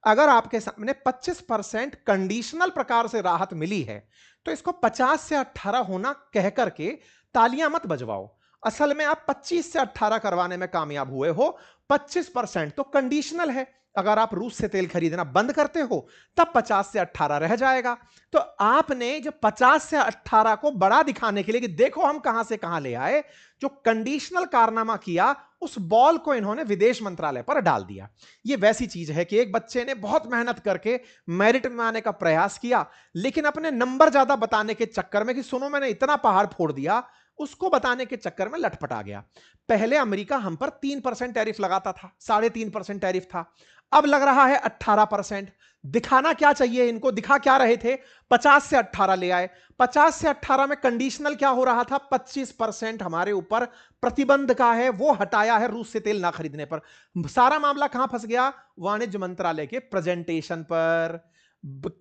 अगर आपके सामने 25% कंडीशनल प्रकार से राहत मिली है तो इसको 50 से 18 होना कह करके तालियां मत बजवाओ। असल में आप 25 से 18 करवाने में कामयाब हुए हो। 25% तो कंडीशनल है, अगर आप रूस से तेल खरीदना बंद करते हो तब 50 से 18 रह जाएगा। तो आपने जो 50 से 18 को बड़ा दिखाने के लिए कि देखो हम कहां से कहां ले आए, जो कंडीशनल कारनामा किया, उस बॉल को इन्होंने विदेश मंत्रालय पर डाल दिया। यह वैसी चीज है कि एक बच्चे ने बहुत मेहनत करके मेरिट में आने का प्रयास किया, लेकिन अपने नंबर ज्यादा बताने के चक्कर में कि सुनो मैंने इतना पहाड़ फोड़ दिया, उसको बताने के चक्कर में लटपटा गया। पहले अमेरिका हम पर 3% टैरिफ लगाता था, 3.5% टैरिफ था, अब लग रहा है 18%। दिखाना क्या चाहिए इनको, दिखा क्या रहे थे, 50 से 18 ले आए। 50 से 18 में कंडीशनल क्या हो रहा था, 25% हमारे ऊपर प्रतिबंध का है, वो हटाया है रूस से तेल ना खरीदने पर। सारा मामला कहां फंस गया, वाणिज्य मंत्रालय के प्रेजेंटेशन पर।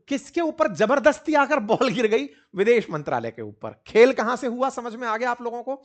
किसके ऊपर जबरदस्ती आकर बॉल गिर गई, विदेश मंत्रालय के ऊपर। खेल कहां से हुआ, समझ में आ गया आप लोगों को,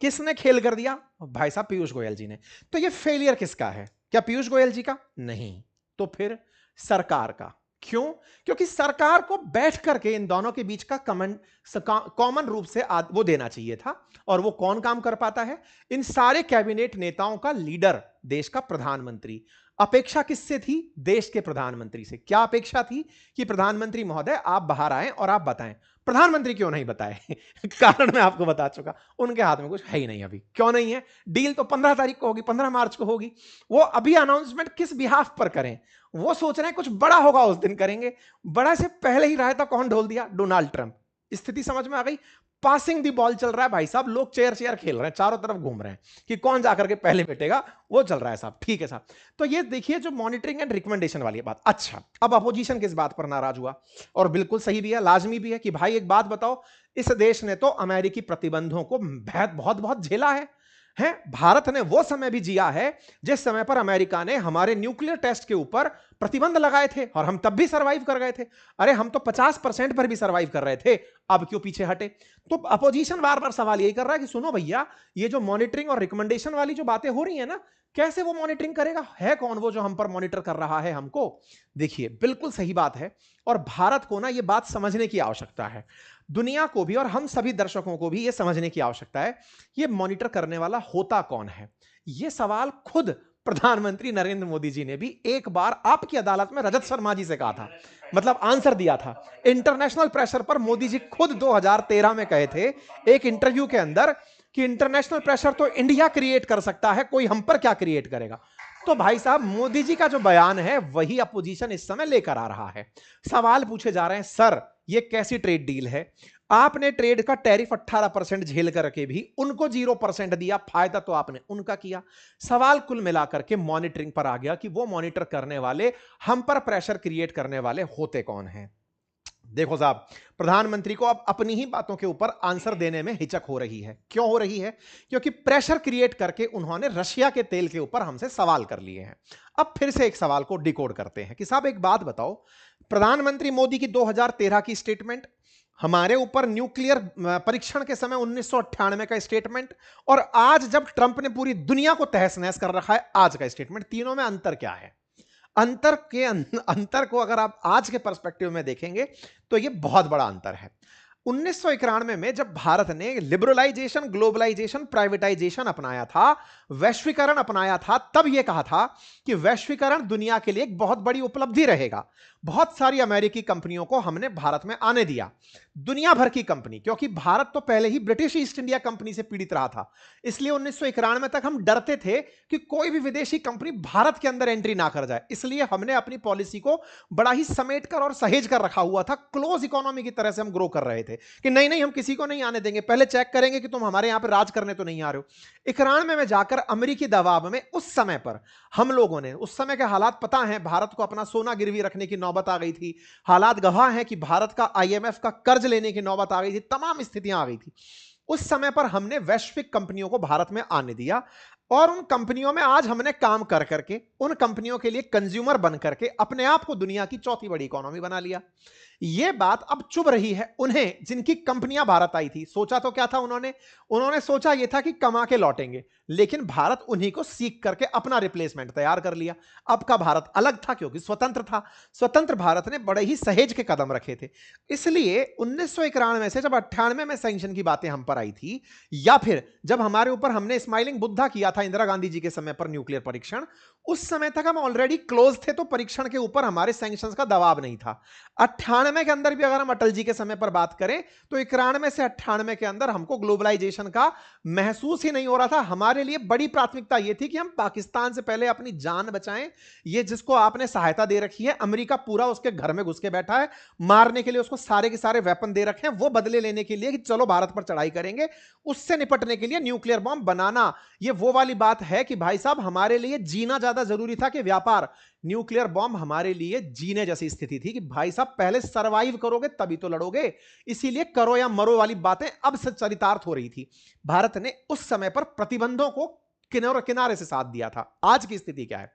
किसने खेल कर दिया, भाई साहब पीयूष गोयल जी ने। तो ये फेलियर किसका है, क्या पीयूष गोयल जी का, नहीं, तो फिर सरकार का। क्यों, क्योंकि सरकार को बैठ करके इन दोनों के बीच का कॉमन रूप से वो देना चाहिए था। और वो कौन काम कर पाता है, इन सारे कैबिनेट नेताओं का लीडर, देश का प्रधानमंत्री। अपेक्षा किससे थी, देश के प्रधानमंत्री से। क्या अपेक्षा थी कि प्रधानमंत्री महोदय आप बाहर आए और आप बताएं। प्रधानमंत्री क्यों नहीं बताए कारण मैं आपको बता चुका, उनके हाथ में कुछ है ही नहीं अभी। क्यों नहीं है, डील तो 15 तारीख को होगी, 15 मार्च को होगी। वो अभी अनाउंसमेंट किस बिहाफ पर करें, वो सोच रहे हैं कुछ बड़ा होगा उस दिन करेंगे। बड़ा से पहले ही रायता कौन ढोल दिया, डोनाल्ड ट्रंप। स्थिति समझ में आ गई, पासिंग दी बॉल चल रहा है भाई साहब, लोग चेयर खेल रहे हैं, चारों तरफ घूम रहे हैं कि कौन जाकर के पहले बैठेगा, वो चल रहा है साहब। ठीक है साहब, तो ये देखिए जो मॉनिटरिंग एंड रिकमेंडेशन वाली बात। अच्छा, अब अपोजिशन किस बात पर नाराज हुआ, और बिल्कुल सही भी है, लाजमी भी है कि भाई एक बात बताओ, इस देश ने तो अमेरिकी प्रतिबंधों को बहुत बहुत झेला है। भारत ने वो समय भी जिया है जिस समय पर अमेरिका ने हमारे न्यूक्लियर टेस्ट के ऊपर प्रतिबंध लगाए थे, और हम तब भी सरवाइव कर गए थे। अरे हम तो 50% पर भी सरवाइव कर रहे थे, अब क्यों पीछे हटे। तो अपोजिशन बार बार सवाल यही कर रहा है कि सुनो भैया, ये जो मॉनिटरिंग और रिकमेंडेशन वाली जो बातें हो रही है ना, कैसे वो मॉनिटरिंग करेगा, है कौन वो जो हम पर मॉनिटर कर रहा है हमको। देखिए बिल्कुल सही बात है, और भारत को ना ये बात समझने की आवश्यकता है, दुनिया को भी और हम सभी दर्शकों को भी ये समझने की आवश्यकता है, ये मॉनिटर करने वाला होता कौन है। ये सवाल खुद प्रधानमंत्री नरेंद्र मोदी जी ने भी एक बार आपकी अदालत में रजत शर्मा जी से कहा था, मतलब आंसर दिया था। इंटरनेशनल प्रेशर पर मोदी जी खुद 2013 में कहे थे एक इंटरव्यू के अंदर कि इंटरनेशनल प्रेशर तो इंडिया क्रिएट कर सकता है, कोई हम पर क्या क्रिएट करेगा। तो भाई साहब, मोदी जी का जो बयान है वही अपोजिशन इस समय लेकर आ रहा है। सवाल पूछे जा रहे हैं, सर ये कैसी ट्रेड डील है? आपने ट्रेड का टैरिफ 18% झेल करके भी उनको 0% दिया, फायदा तो आपने उनका किया। सवाल कुल मिलाकर के मॉनिटरिंग पर आ गया कि वो मॉनिटर करने वाले, हम पर प्रेशर क्रिएट करने वाले होते कौन हैं। देखो साहब, प्रधानमंत्री को अब अपनी ही बातों के ऊपर आंसर देने में हिचक हो रही है। क्यों हो रही है? क्योंकि प्रेशर क्रिएट करके उन्होंने रशिया के तेल के ऊपर हमसे सवाल कर लिए हैं। अब फिर से एक सवाल को डिकोड करते हैं कि साहब एक बात बताओ, प्रधानमंत्री मोदी की 2013 की स्टेटमेंट, हमारे ऊपर न्यूक्लियर परीक्षण के समय 1998 का स्टेटमेंट, और आज जब ट्रंप ने पूरी दुनिया को तहस नहस कर रखा है आज का स्टेटमेंट, तीनों में अंतर क्या है? अंतर को अगर आप आज के पर्सपेक्टिव में देखेंगे तो यह बहुत बड़ा अंतर है। 1991 में जब भारत ने लिबरलाइजेशन, ग्लोबलाइजेशन, प्राइवेटाइजेशन अपनाया था, वैश्वीकरण अपनाया था, तब यह कहा था कि वैश्वीकरण दुनिया के लिए एक बहुत बड़ी उपलब्धि रहेगा। बहुत सारी अमेरिकी कंपनियों को हमने भारत में आने दिया, दुनिया भर की कंपनी, क्योंकि भारत तो पहले ही ब्रिटिश ईस्ट इंडिया कंपनी से पीड़ित रहा था। इसलिए 1991 तक हम डरते थे कि कोई भी विदेशी कंपनी भारत के अंदर एंट्री ना कर जाए। इसलिए हमने अपनी पॉलिसी को बड़ा ही समेट कर और सहेज कर रखा हुआ था। क्लोज इकोनॉमी की तरह से हम ग्रो कर रहे थे कि नहीं नहीं, हम किसी को नहीं आने देंगे, पहले चेक करेंगे कि तुम हमारे यहां पर राज करने तो नहीं आ रहे हो। 91 में जाकर अमेरिकी दबाव में उस समय पर हम लोगों ने, उस समय के हालात पता है, भारत को अपना सोना गिरवी रखने की नौबत आ गई थी, हालात गवाह हैं कि भारत का आईएमएफ का कर्ज लेने की नौबत आ गई थी, तमाम स्थितियां आ गई थी। उस समय पर हमने वैश्विक कंपनियों को भारत में आने दिया, और उन कंपनियों में आज हमने काम कर करके, उन कंपनियों के लिए कंज्यूमर बन करके अपने आप को दुनिया की चौथी बड़ी इकोनॉमी बना लिया। यह बात अब चुभ रही है उन्हें जिनकी कंपनियां भारत आई थी। सोचा तो क्या था उन्होंने सोचा यह था कि कमा के लौटेंगे, लेकिन भारत उन्हीं को सीख करके अपना रिप्लेसमेंट तैयार कर लिया। अब का भारत अलग था क्योंकि स्वतंत्र था। स्वतंत्र भारत ने बड़े ही सहेज के कदम रखे थे। इसलिए 1991 से जब 98 में सैंक्शन की बातें हम पर आई थी, या फिर जब हमारे ऊपर हमने स्माइलिंग बुद्धा किया था इंदिरा गांधी जी के समय पर न्यूक्लियर परीक्षण, उस समय तक हम ऑलरेडी क्लोज थे, तो परीक्षण के ऊपर हमारे सैंक्शंस का दबाव नहीं था। 98 के अंदर भी अगर हम अटल जी के समय पर बात करें तो 91 से 98 के अंदर हमको ग्लोबलाइजेशन का महसूस ही नहीं हो रहा था। हमारे लिए बड़ी प्राथमिकता यह थी कि हम पाकिस्तान से पहले अपनी जान बचाएं। ये जिसको आपने सहायता दे रखी है, अमेरिका पूरा उसके घर में घुस के बैठा है, मारने के लिए उसको सारे के सारे वेपन दे रखे हैं, वो बदले लेने के लिए कि चलो भारत पर चढ़ाई करेंगे, उससे निपटने के लिए न्यूक्लियर बॉम्ब बनाना। ये वो वाली बात है कि भाई साहब, हमारे लिए जीना ज्यादा जरूरी था कि व्यापार। न्यूक्लियर बॉम्ब हमारे लिए जीने जैसी स्थिति थी कि भाई साहब पहले सरवाइव करोगे तभी तो लड़ोगे, इसीलिए करो या मरो वाली बातें अब से चरितार्थ हो रही थी। भारत ने उस समय पर प्रतिबंधों को किनारे से साथ दिया था। आज की स्थिति क्या है?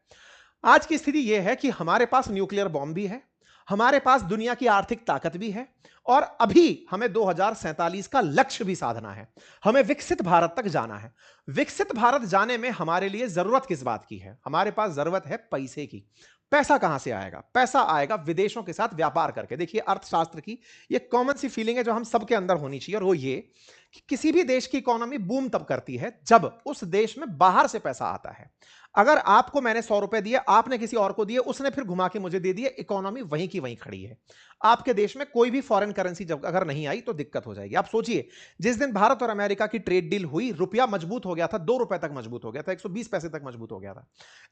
आज की स्थिति यह है कि हमारे पास न्यूक्लियर बॉम्ब भी है, हमारे पास दुनिया की आर्थिक ताकत भी है, और अभी हमें 2047 का लक्ष्य भी साधना है। हमें विकसित भारत तक जाना है। विकसित भारत जाने में हमारे लिए जरूरत किस बात की है? हमारे पास जरूरत है पैसे की। पैसा कहां से आएगा? पैसा आएगा विदेशों के साथ व्यापार करके। देखिए, अर्थशास्त्र की ये कॉमन सी फीलिंग है जो हम सबके अंदर होनी चाहिए, और वो ये कि किसी भी देश की इकोनॉमी बूम तब करती है जब उस देश में बाहर से पैसा आता है। अगर आपको मैंने 100 रुपए दिए, आपने किसी और को दिए, उसने फिर घुमा के मुझे दे दिए, इकोनॉमी वहीं की वहीं खड़ी है। आपके देश में कोई भी फॉरेन करेंसी जब अगर नहीं आई तो दिक्कत हो जाएगी। आप सोचिए, जिस दिन भारत और अमेरिका की ट्रेड डील हुई, रुपया मजबूत हो गया था, 2 रुपए तक मजबूत हो गया था, 120 पैसे तक मजबूत हो गया था।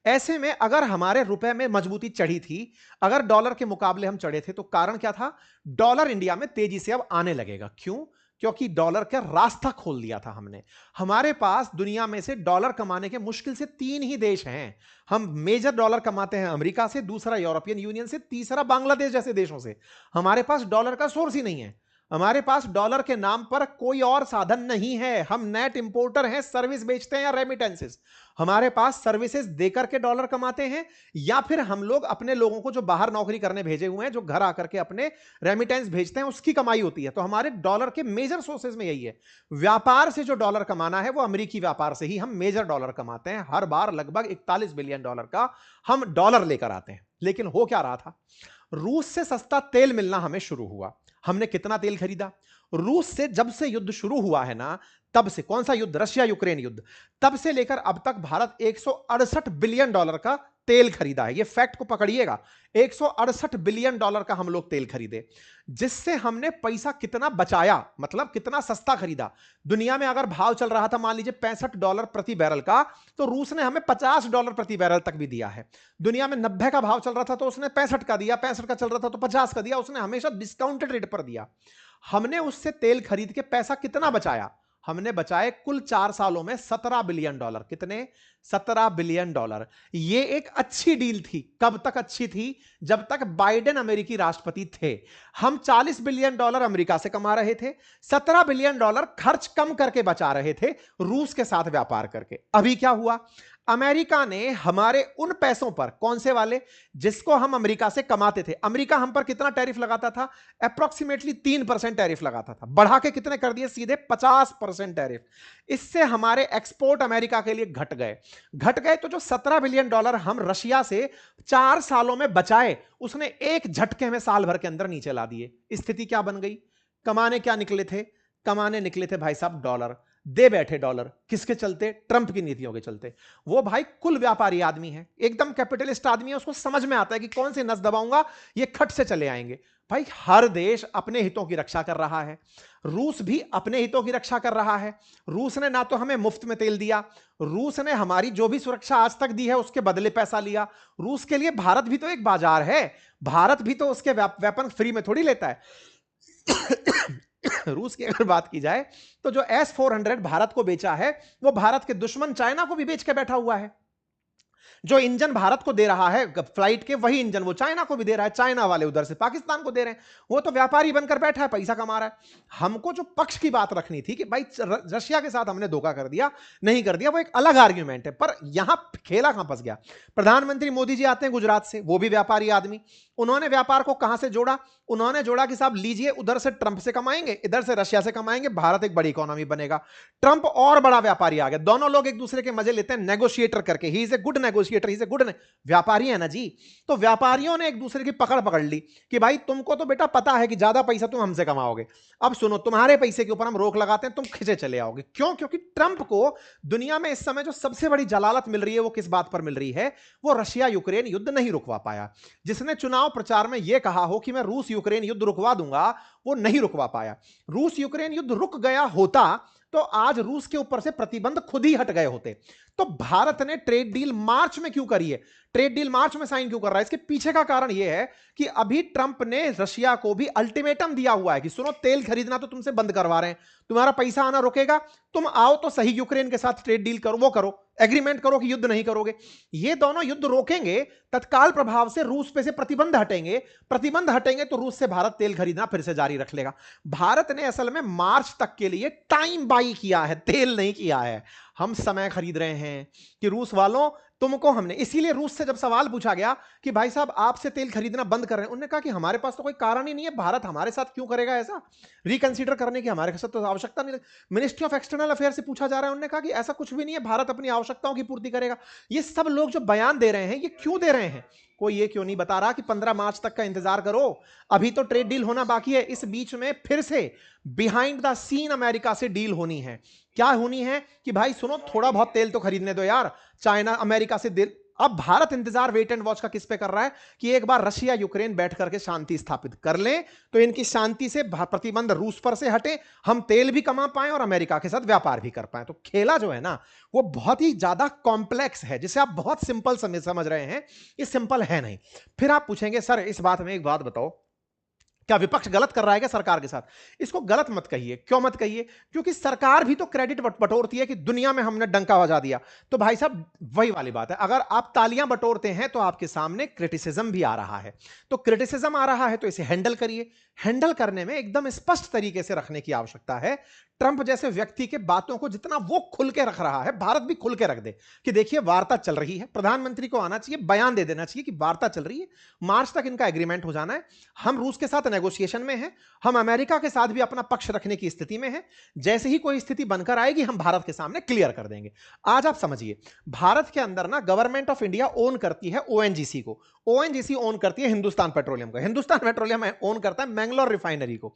ऐसे में अगर हमारे रुपए में मजबूती चढ़ी थी, अगर डॉलर के मुकाबले हम चढ़े थे, तो कारण क्या था? डॉलर इंडिया में तेजी से अब आने लगेगा। क्यों? क्योंकि डॉलर का रास्ता खोल दिया था हमने। हमारे पास दुनिया में से डॉलर कमाने के मुश्किल से 3 ही देश हैं। हम मेजर डॉलर कमाते हैं अमेरिका से, दूसरा यूरोपियन यूनियन से, तीसरा बांग्लादेश जैसे देशों से। हमारे पास डॉलर का सोर्स ही नहीं है। हमारे पास डॉलर के नाम पर कोई और साधन नहीं है। हम नेट इंपोर्टर हैं, सर्विस बेचते हैं या रेमिटेंसेस। हमारे पास सर्विसेज देकर के डॉलर कमाते हैं, या फिर हम लोग अपने लोगों को जो बाहर नौकरी करने भेजे हुए हैं, जो घर आकर के अपने रेमिटेंस भेजते हैं, उसकी कमाई होती है। तो हमारे डॉलर के मेजर सोर्सेज में यही है। व्यापार से जो डॉलर कमाना है वो अमेरिकी व्यापार से ही हम मेजर डॉलर कमाते हैं। हर बार लगभग 41 बिलियन डॉलर का हम डॉलर लेकर आते हैं। लेकिन हो क्या रहा था? रूस से सस्ता तेल मिलना हमें शुरू हुआ। हमने कितना तेल खरीदा? रूस से जब से युद्ध शुरू हुआ है ना, तब से, कौन सा युद्ध? रशिया यूक्रेन युद्ध, तब से लेकर अब तक भारत 168 बिलियन डॉलर का तेल खरीदा है। ये फैक्ट को पकड़िएगा, 168 बिलियन डॉलर का हम लोग तेल खरीदे, जिससे हमने पैसा कितना बचाया, मतलब कितना सस्ता खरीदा। दुनिया में अगर भाव चल रहा था मान लीजिए $65 प्रति बैरल का, तो रूस ने हमें $50 प्रति बैरल तक भी दिया है। दुनिया में 90 का भाव चल रहा था तो उसने 65 का दिया, 65 का चल रहा था तो 50 का दिया, उसने हमेशा डिस्काउंटेड रेट पर दिया। हमने उससे तेल खरीद के पैसा कितना बचाया? हमने बचाए कुल 4 सालों में $17 बिलियन। कितने? $17 बिलियन। यह एक अच्छी डील थी। कब तक अच्छी थी? जब तक बाइडेन अमेरिकी राष्ट्रपति थे। हम $40 बिलियन अमेरिका से कमा रहे थे, $17 बिलियन खर्च कम करके बचा रहे थे रूस के साथ व्यापार करके। अभी क्या हुआ? अमेरिका ने हमारे उन पैसों पर, कौन से वाले, जिसको हम अमेरिका से कमाते थे, अमेरिका हम पर कितना टैरिफ लगाता था? अप्रॉक्सीमेटली 3% टैरिफ लगाता था, बढ़ा के कितने कर दिए? सीधे 50% टैरिफ। इससे हमारे एक्सपोर्ट अमेरिका के लिए घट गए। तो जो $17 बिलियन हम रशिया से 4 सालों में बचाए, उसने एक झटके में साल भर के अंदर नीचे ला दिए। स्थिति क्या बन गई? कमाने क्या निकले थे? कमाने निकले थे भाई साहब डॉलर। दे बैठे डॉलर, किसके चलते? ट्रंप की नीतियों के चलते। वो भाई कुल व्यापारी आदमी है, एकदम कैपिटलिस्ट आदमी है, उसको समझ में आता है कि कौन से नस दबाऊंगा ये खट से चले आएंगे। भाई हर देश अपने हितों की रक्षा कर रहा है, रूस भी अपने हितों की रक्षा कर रहा है। रूस ने ना तो हमें मुफ्त में तेल दिया, रूस ने हमारी जो भी सुरक्षा आज तक दी है उसके बदले पैसा लिया। रूस के लिए भारत भी तो एक बाजार है, भारत भी तो उसके वेपन फ्री में थोड़ी लेता है। रूस की अगर बात की जाए तो जो S-400 भारत को बेचा है, वो भारत के दुश्मन चाइना को भी बेच के बैठा हुआ है। जो इंजन भारत को दे रहा है फ्लाइट के, वही इंजन वो चाइना को भी दे रहा है, चाइना वाले उधर से पाकिस्तान को दे रहे हैं। वो तो व्यापारी बनकर बैठा है, पैसा कमा रहा है। हमको जो पक्ष की बात रखनी थी कि भाई रशिया के साथ हमने धोखा कर दिया, नहीं कर दिया, वो एक अलग आर्ग्यूमेंट है। पर यहां खेला कहां फंस गया? प्रधानमंत्री मोदी जी आते हैं गुजरात से, वो भी व्यापारी आदमी। उन्होंने व्यापार को कहां से जोड़ा? उन्होंने जोड़ा कि साहब लीजिए, उधर से ट्रंप से कमाएंगे, इधर से रशिया से कमाएंगे, भारत एक बड़ी इकोनॉमी बनेगा। ट्रंप और बड़ा व्यापारी आ गया, दोनों लोग एक दूसरे के मजे लेते हैं नेगोशिएटर करके। He is a good negotiator, he is a good व्यापारी है ना जी। तो व्यापारियों ने एक दूसरे की पकड़ ली कि भाई तुमको तो बेटा पता है कि ज्यादा पैसा तुम हमसे कमाओगे, अब सुनो तुम्हारे पैसे के ऊपर हम रोक लगाते हैं, तुम खिंचे चले आओगे। क्यों? क्योंकि ट्रंप को दुनिया में इस समय जो सबसे बड़ी जलालत मिल रही है वो किस बात पर मिल रही है? वो रशिया यूक्रेन युद्ध नहीं रुकवा पाया। जिसने चुनाव प्रचार में यह कहा हो कि मैं रूस यूक्रेन युद्ध रुकवा दूंगा, वो नहीं रुकवा पाया। रूस यूक्रेन युद्ध रुक गया होता तो आज रूस के ऊपर से प्रतिबंध खुद ही हट गए होते। तो भारत ने ट्रेड डील मार्च में क्यों करी है? ट्रेड डील मार्च में साइन क्यों कर रहा है? इसके पीछे का कारण यह है कि अभी ट्रंप ने रशिया को भी अल्टीमेटम दिया हुआ है कि सुनो, तेल खरीदना तो तुमसे बंद करवा रहे हैं, तुम्हारा पैसा आना रुकेगा, तुम आओ तो सही यूक्रेन के साथ ट्रेड डील करो, वो करो, एग्रीमेंट करो कि युद्ध नहीं करोगे। ये दोनों युद्ध रोकेंगे, तत्काल प्रभाव से रूस पे से प्रतिबंध हटेंगे तो रूस से भारत तेल खरीदना फिर से जारी रख लेगा। भारत ने असल में मार्च तक के लिए टाइम बाई किया है, तेल नहीं किया है। हम समय खरीद रहे हैं कि रूस वालों तुमको हमने, इसीलिए रूस से जब सवाल पूछा गया कि भाई साहब आपसे तेल खरीदना बंद कर रहे हैं, उन्होंने कहा कि हमारे पास तो कोई कारण ही नहीं है, भारत हमारे साथ क्यों करेगा ऐसा, रिकंसीडर करने की हमारे साथ तो आवश्यकता नहीं। मिनिस्ट्री ऑफ एक्सटर्नल अफेयर से पूछा जा रहा है, उन्होंने कहा कि ऐसा कुछ भी नहीं है, भारत अपनी आवश्यकताओं की पूर्ति करेगा। ये सब लोग जो बयान दे रहे हैं ये क्यों दे रहे हैं? कोई ये क्यों नहीं बता रहा कि 15 मार्च तक का इंतजार करो, अभी तो ट्रेड डील होना बाकी है। इस बीच में फिर से बिहाइंड द सीन अमेरिका से डील होनी है। क्या होनी है कि भाई सुनो, थोड़ा बहुत तेल तो खरीदने दो यार, चाइना अमेरिका से दिल। अब भारत इंतजार वेट एंड वॉच का किस पे कर रहा है कि एक बार रशिया यूक्रेन बैठ करके शांति स्थापित कर लें तो इनकी शांति से प्रतिबंध रूस पर से हटे, हम तेल भी कमा पाएं और अमेरिका के साथ व्यापार भी कर पाएं। तो खेला जो है ना वो बहुत ही ज्यादा कॉम्प्लेक्स है, जिसे आप बहुत सिंपल समझ रहे हैं, ये सिंपल है नहीं। फिर आप पूछेंगे सर इस बात में एक बात बताओ, क्या विपक्ष गलत कर रहा है क्या सरकार के साथ? इसको गलत मत कहिए। क्यों मत कहिए? क्योंकि सरकार भी तो क्रेडिट बटोरती है कि दुनिया में हमने डंका बजा दिया। तो भाई साहब वही वाली बात है, अगर आप तालियां बटोरते हैं तो आपके सामने क्रिटिसिज्म भी आ रहा है, तो क्रिटिसिज्म आ रहा है तो इसे हैंडल करिए। हैंडल करने में एकदम स्पष्ट तरीके से रखने की आवश्यकता है। ट्रंप जैसे व्यक्ति के बातों को जितना वो खुल के रख रहा है, भारत भी खुल के रख दे कि देखिए वार्ता चल रही है। प्रधानमंत्री को आना चाहिए, बयान दे देना चाहिए कि वार्ता चल रही है, मार्च तक इनका एग्रीमेंट हो जाना है, हम रूस के साथ नेगोशिएशन में हैं, हम अमेरिका के साथ भी अपना पक्ष रखने की स्थिति में हैं, जैसे ही कोई स्थिति बनकर आएगी हम भारत के सामने क्लियर कर देंगे। आज आप समझिए, भारत के अंदर ना गवर्नमेंट ऑफ इंडिया ओन करती है ओएनजीसी को। ओएनजीसी ओन करती है हिंदुस्तान पेट्रोलियम को, हिंदुस्तान पेट्रोलियम ओन करता है मैंगलोर रिफाइनरी को।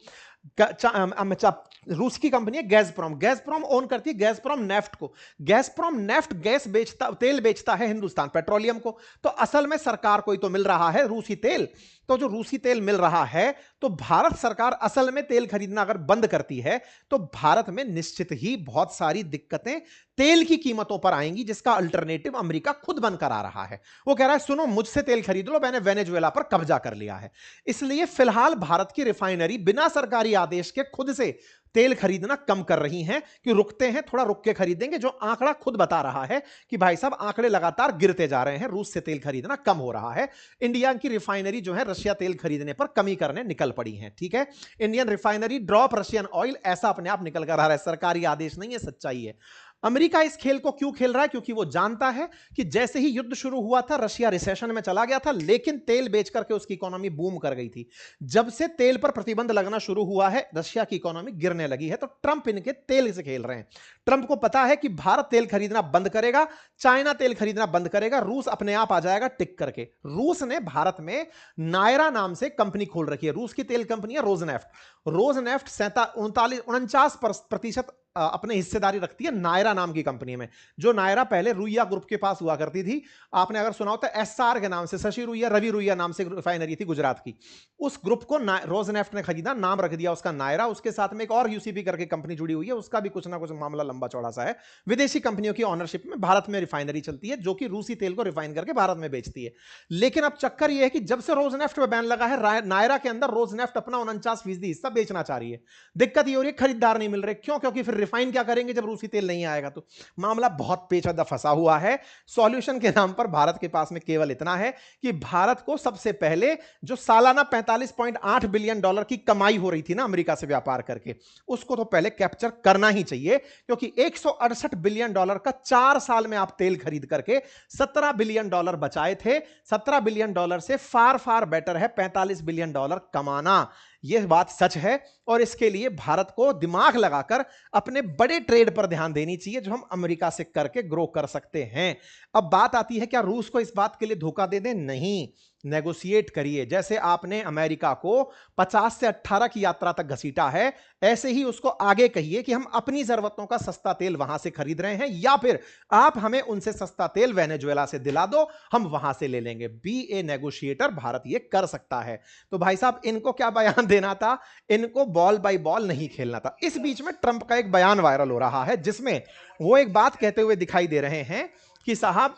रूस की कंपनी है गैसप्रोम, गैसप्रोम ओन करती है गैसप्रोम नेफ्ट को, गैसप्रोम नेफ्ट गैस बेचता, तेल बेचता है हिंदुस्तान पेट्रोलियम को। तो असल में सरकार को ही तो मिल रहा है रूसी तेल। तो जो रूसी तेल मिल रहा है, तो भारत सरकार असल में तेल खरीदना अगर बंद करती है तो भारत में निश्चित ही बहुत सारी दिक्कतें तेल की कीमतों पर आएंगी, जिसका अल्टरनेटिव अमेरिका खुद बनकर आ रहा है। वो कह रहा है सुनो मुझसे तेल खरीद लो, मैंने वेनेजुएला पर कब्जा कर लिया है। इसलिए फिलहाल भारत की रिफाइनरी बिना सरकारी आदेश के खुद से तेल खरीदना कम कर रही हैं कि रुकते हैं, थोड़ा रुक के खरीदेंगे। जो आंकड़ा खुद बता रहा है कि भाई साहब आंकड़े लगातार गिरते जा रहे हैं, रूस से तेल खरीदना कम हो रहा है। इंडिया की रिफाइनरी जो है रशिया तेल खरीदने पर कमी करने निकल पड़ी है। ठीक है, Indian refinery drop Russian oil, ऐसा अपने आप निकल कर आ रहा है, सरकारी आदेश नहीं है, सच्चाई है। अमेरिका इस खेल को क्यों खेल रहा है? क्योंकि वो जानता है कि जैसे ही युद्ध शुरू हुआ था रशिया रिसेशन में चला गया था, लेकिन तेल बेच करके उसकी इकोनॉमी बूम कर गई थी। जब से तेल पर प्रतिबंध लगना शुरू हुआ है, रशिया की इकोनॉमी गिरने लगी है। तो ट्रंप इनके तेल से खेल रहे हैं। ट्रंप को पता है कि भारत तेल खरीदना बंद करेगा, चाइना तेल खरीदना बंद करेगा, रूस अपने आप आ जाएगा टिक करके। रूस ने भारत में नायरा नाम से कंपनी खोल रखी है, रूस की तेल कंपनी है रोजनेफ्ट। रोजनेफ्ट 49% अपने हिस्सेदारी रखती है नायरा नाम की कंपनी में, जो नायरा पहले रुइया ग्रुप के पास हुआ करती थी। आपने अगर सुना हो तो एसआर के नाम से, शशि रुइया, रवि रुइया नाम से रिफाइनरी थी गुजरात की, उस ग्रुप को रोजनेफ्ट ने खरीदा, नाम रख दिया उसका नायरा। उसके साथ में एक और यूसीपी करके कंपनी जुड़ी हुई है, उसका भी कुछ ना कुछ मामला लंबा चौड़ा सा है। विदेशी कंपनियों की ऑनरशिप में भारत में रिफाइनरी चलती है, जो कि रूसी तेल को रिफाइन करके भारत में बेचती है। लेकिन अब चक्कर यह है कि जब से रोजनेफ्ट पर बैन लगा है, नायरा के अंदर रोजनेफ्ट अपना 49% हिस्सा बेचना चाह रही है। दिक्कत ये हो रही है खरीदार नहीं मिल रहे। क्यों? क्योंकि फिर रिफाइन क्या करेंगे जब रूसी तेल नहीं आएगा? तो मामला बहुत पेचीदा फंसा हुआ है। सॉल्यूशन के नाम पर भारत के पास में केवल इतना है कि भारत को सबसे पहले जो सालाना 45.8 बिलियन डॉलर की कमाई हो रही थी ना अमेरिका से व्यापार करके, उसको तो पहले कैप्चर करना ही चाहिए। क्योंकि 168 बिलियन डॉलर का 4 साल में आप तेल खरीद करके 17 बिलियन डॉलर बचाए थे। 17 बिलियन डॉलर से फार फार बेटर है 45 बिलियन डॉलर कमाना। यह बात सच है। और इसके लिए भारत को दिमाग लगाकर अपने बड़े ट्रेड पर ध्यान देनी चाहिए, जो हम अमेरिका से करके ग्रो कर सकते हैं। अब बात आती है क्या रूस को इस बात के लिए धोखा दे दें? नहीं, नेगोशिएट करिए। जैसे आपने अमेरिका को 50 से 18 की यात्रा तक घसीटा है, ऐसे ही उसको आगे कहिए कि हम अपनी जरूरतों का सस्ता तेल वहां से खरीद रहे हैं, या फिर आप हमें उनसे सस्ता तेल वेनेजुएला से दिला दो, हम वहां से ले लेंगे। बी ए नेगोशिएटर, भारत ये कर सकता है। तो भाई साहब इनको क्या बयान देना था? इनको बॉल बाय बॉल नहीं खेलना था। इस बीच में ट्रंप का एक बयान वायरल हो रहा है, जिसमें वो एक बात कहते हुए दिखाई दे रहे हैं कि साहब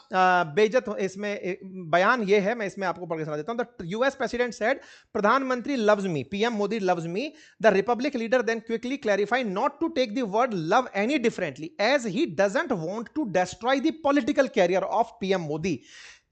बेइज्जत, इसमें बयान ये है, मैं इसमें आपको पढ़ के सुना देता हूं। द यूएस प्रेसिडेंट सेड प्रधानमंत्री loves me, PM Modi loves me. The republic leader then quickly clarify not to take the word love any differently as he doesn't want to destroy the political career of PM Modi.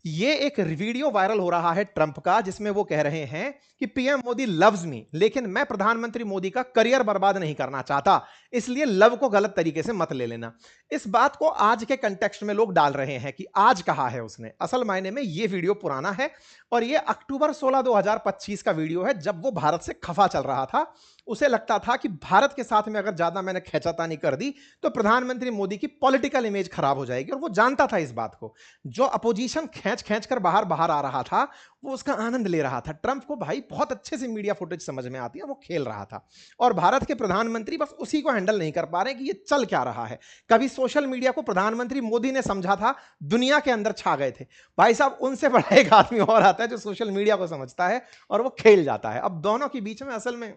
ये एक वीडियो वायरल हो रहा है ट्रंप का, जिसमें वो कह रहे हैं कि पीएम मोदी लव्स मी, लेकिन मैं प्रधानमंत्री मोदी का करियर बर्बाद नहीं करना चाहता, इसलिए लव को गलत तरीके से मत ले लेना। इस बात को आज के कंटेक्स्ट में लोग डाल रहे हैं कि आज कहा है उसने। असल मायने में ये वीडियो पुराना है और ये अक्टूबर 16 2025 का वीडियो है, जब वो भारत से खफा चल रहा था। उसे लगता था कि भारत के साथ में अगर ज्यादा मैंने खींचातानी कर दी तो प्रधानमंत्री मोदी की पॉलिटिकल इमेज खराब हो जाएगी, और वो जानता था इस बात को। जो अपोजिशन खींच खींच कर बाहर बाहर आ रहा था, वो उसका आनंद ले रहा था। ट्रंप को भाई बहुत अच्छे से मीडिया फुटेज समझ में आती है, वो खेल रहा था। और भारत के प्रधानमंत्री बस उसी को हैंडल नहीं कर पा रहे कि ये चल क्या रहा है। कभी सोशल मीडिया को प्रधानमंत्री मोदी ने समझा था, दुनिया के अंदर छा गए थे। भाई साहब उनसे बड़ा एक आदमी और आता है जो सोशल मीडिया को समझता है, और वो खेल जाता है। अब दोनों के बीच में असल में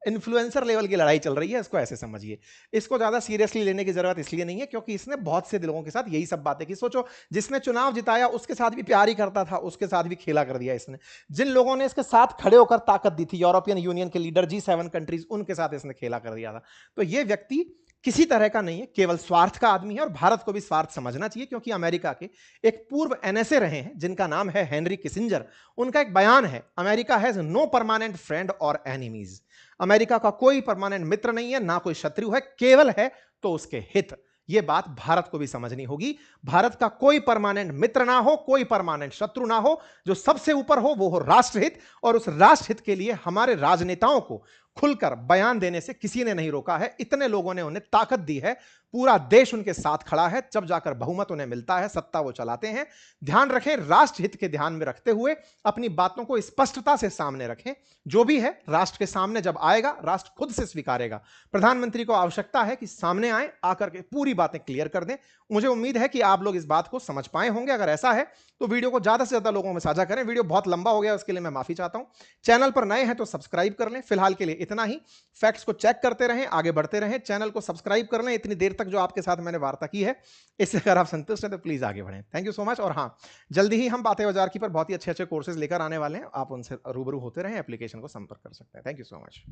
इन्फ्लुएंसर लेवल की लड़ाई चल रही है, इसको ऐसे समझिए। इसको ज्यादा सीरियसली लेने की जरूरत इसलिए नहीं है क्योंकि इसने बहुत से लोगों के साथ यही सब बातें की। सोचो, जिसने चुनाव जिताया उसके साथ भी प्यार ही करता था, उसके साथ भी खेला कर दिया इसने। जिन लोगों ने इसके साथ खड़े होकर ताकत दी थी, यूरोपियन यूनियन के लीडर, G7 कंट्रीज, उनके साथ इसने खेला कर दिया था। तो ये व्यक्ति किसी तरह का नहीं है, केवल स्वार्थ का आदमी है। और भारत को भी स्वार्थ समझना चाहिए, क्योंकि अमेरिका के एक पूर्व एनएसए रहे हैं जिनका नाम है हेनरी किसिंजर। उनका एक बयान है, America has no permanent friend और एनिमीज। अमेरिका का कोई परमानेंट मित्र नहीं है, ना कोई शत्रु है, केवल है तो उसके हित। यह बात भारत को भी समझनी होगी। भारत का कोई परमानेंट मित्र ना हो, कोई परमानेंट शत्रु ना हो, जो सबसे ऊपर हो वो हो राष्ट्रहित। और उस राष्ट्रहित के लिए हमारे राजनेताओं को खुलकर बयान देने से किसी ने नहीं रोका है। इतने लोगों ने उन्हें ताकत दी है, पूरा देश उनके साथ खड़ा है। जब जाकर बहुमत उन्हें मिलता है, सत्ता वो चलाते हैं। ध्यान रखें, राष्ट्र हित के ध्यान में रखते हुए अपनी बातों को स्पष्टता से सामने रखें। जो भी है राष्ट्र के सामने जब आएगा, राष्ट्र खुद से स्वीकारेगा। प्रधानमंत्री को आवश्यकता है कि सामने आए, आकर के पूरी बातें क्लियर कर दें। मुझे उम्मीद है कि आप लोग इस बात को समझ पाए होंगे। अगर ऐसा है तो वीडियो को ज्यादा से ज्यादा लोगों में साझा करें। वीडियो बहुत लंबा हो गया, उसके लिए मैं माफी चाहता हूं। चैनल पर नए हैं तो सब्सक्राइब कर लें। फिलहाल के लिए इतना ही। फैक्ट्स को चेक करते रहें, आगे बढ़ते रहें। चैनल को सब्सक्राइब कर लें। इतनी देर तक जो आपके साथ मैंने वार्ता की है, इससे अगर आप संतुष्ट हैं तो प्लीज आगे बढ़ें। Thank you so much. और हाँ, जल्दी ही हम बातें औजार की पर बहुत ही अच्छे अच्छे कोर्सेज लेकर आने वाले हैं। आप उनसे रूबरू होते रहें, एप्लीकेशन को संपर्क कर सकते हैं। Thank you so much.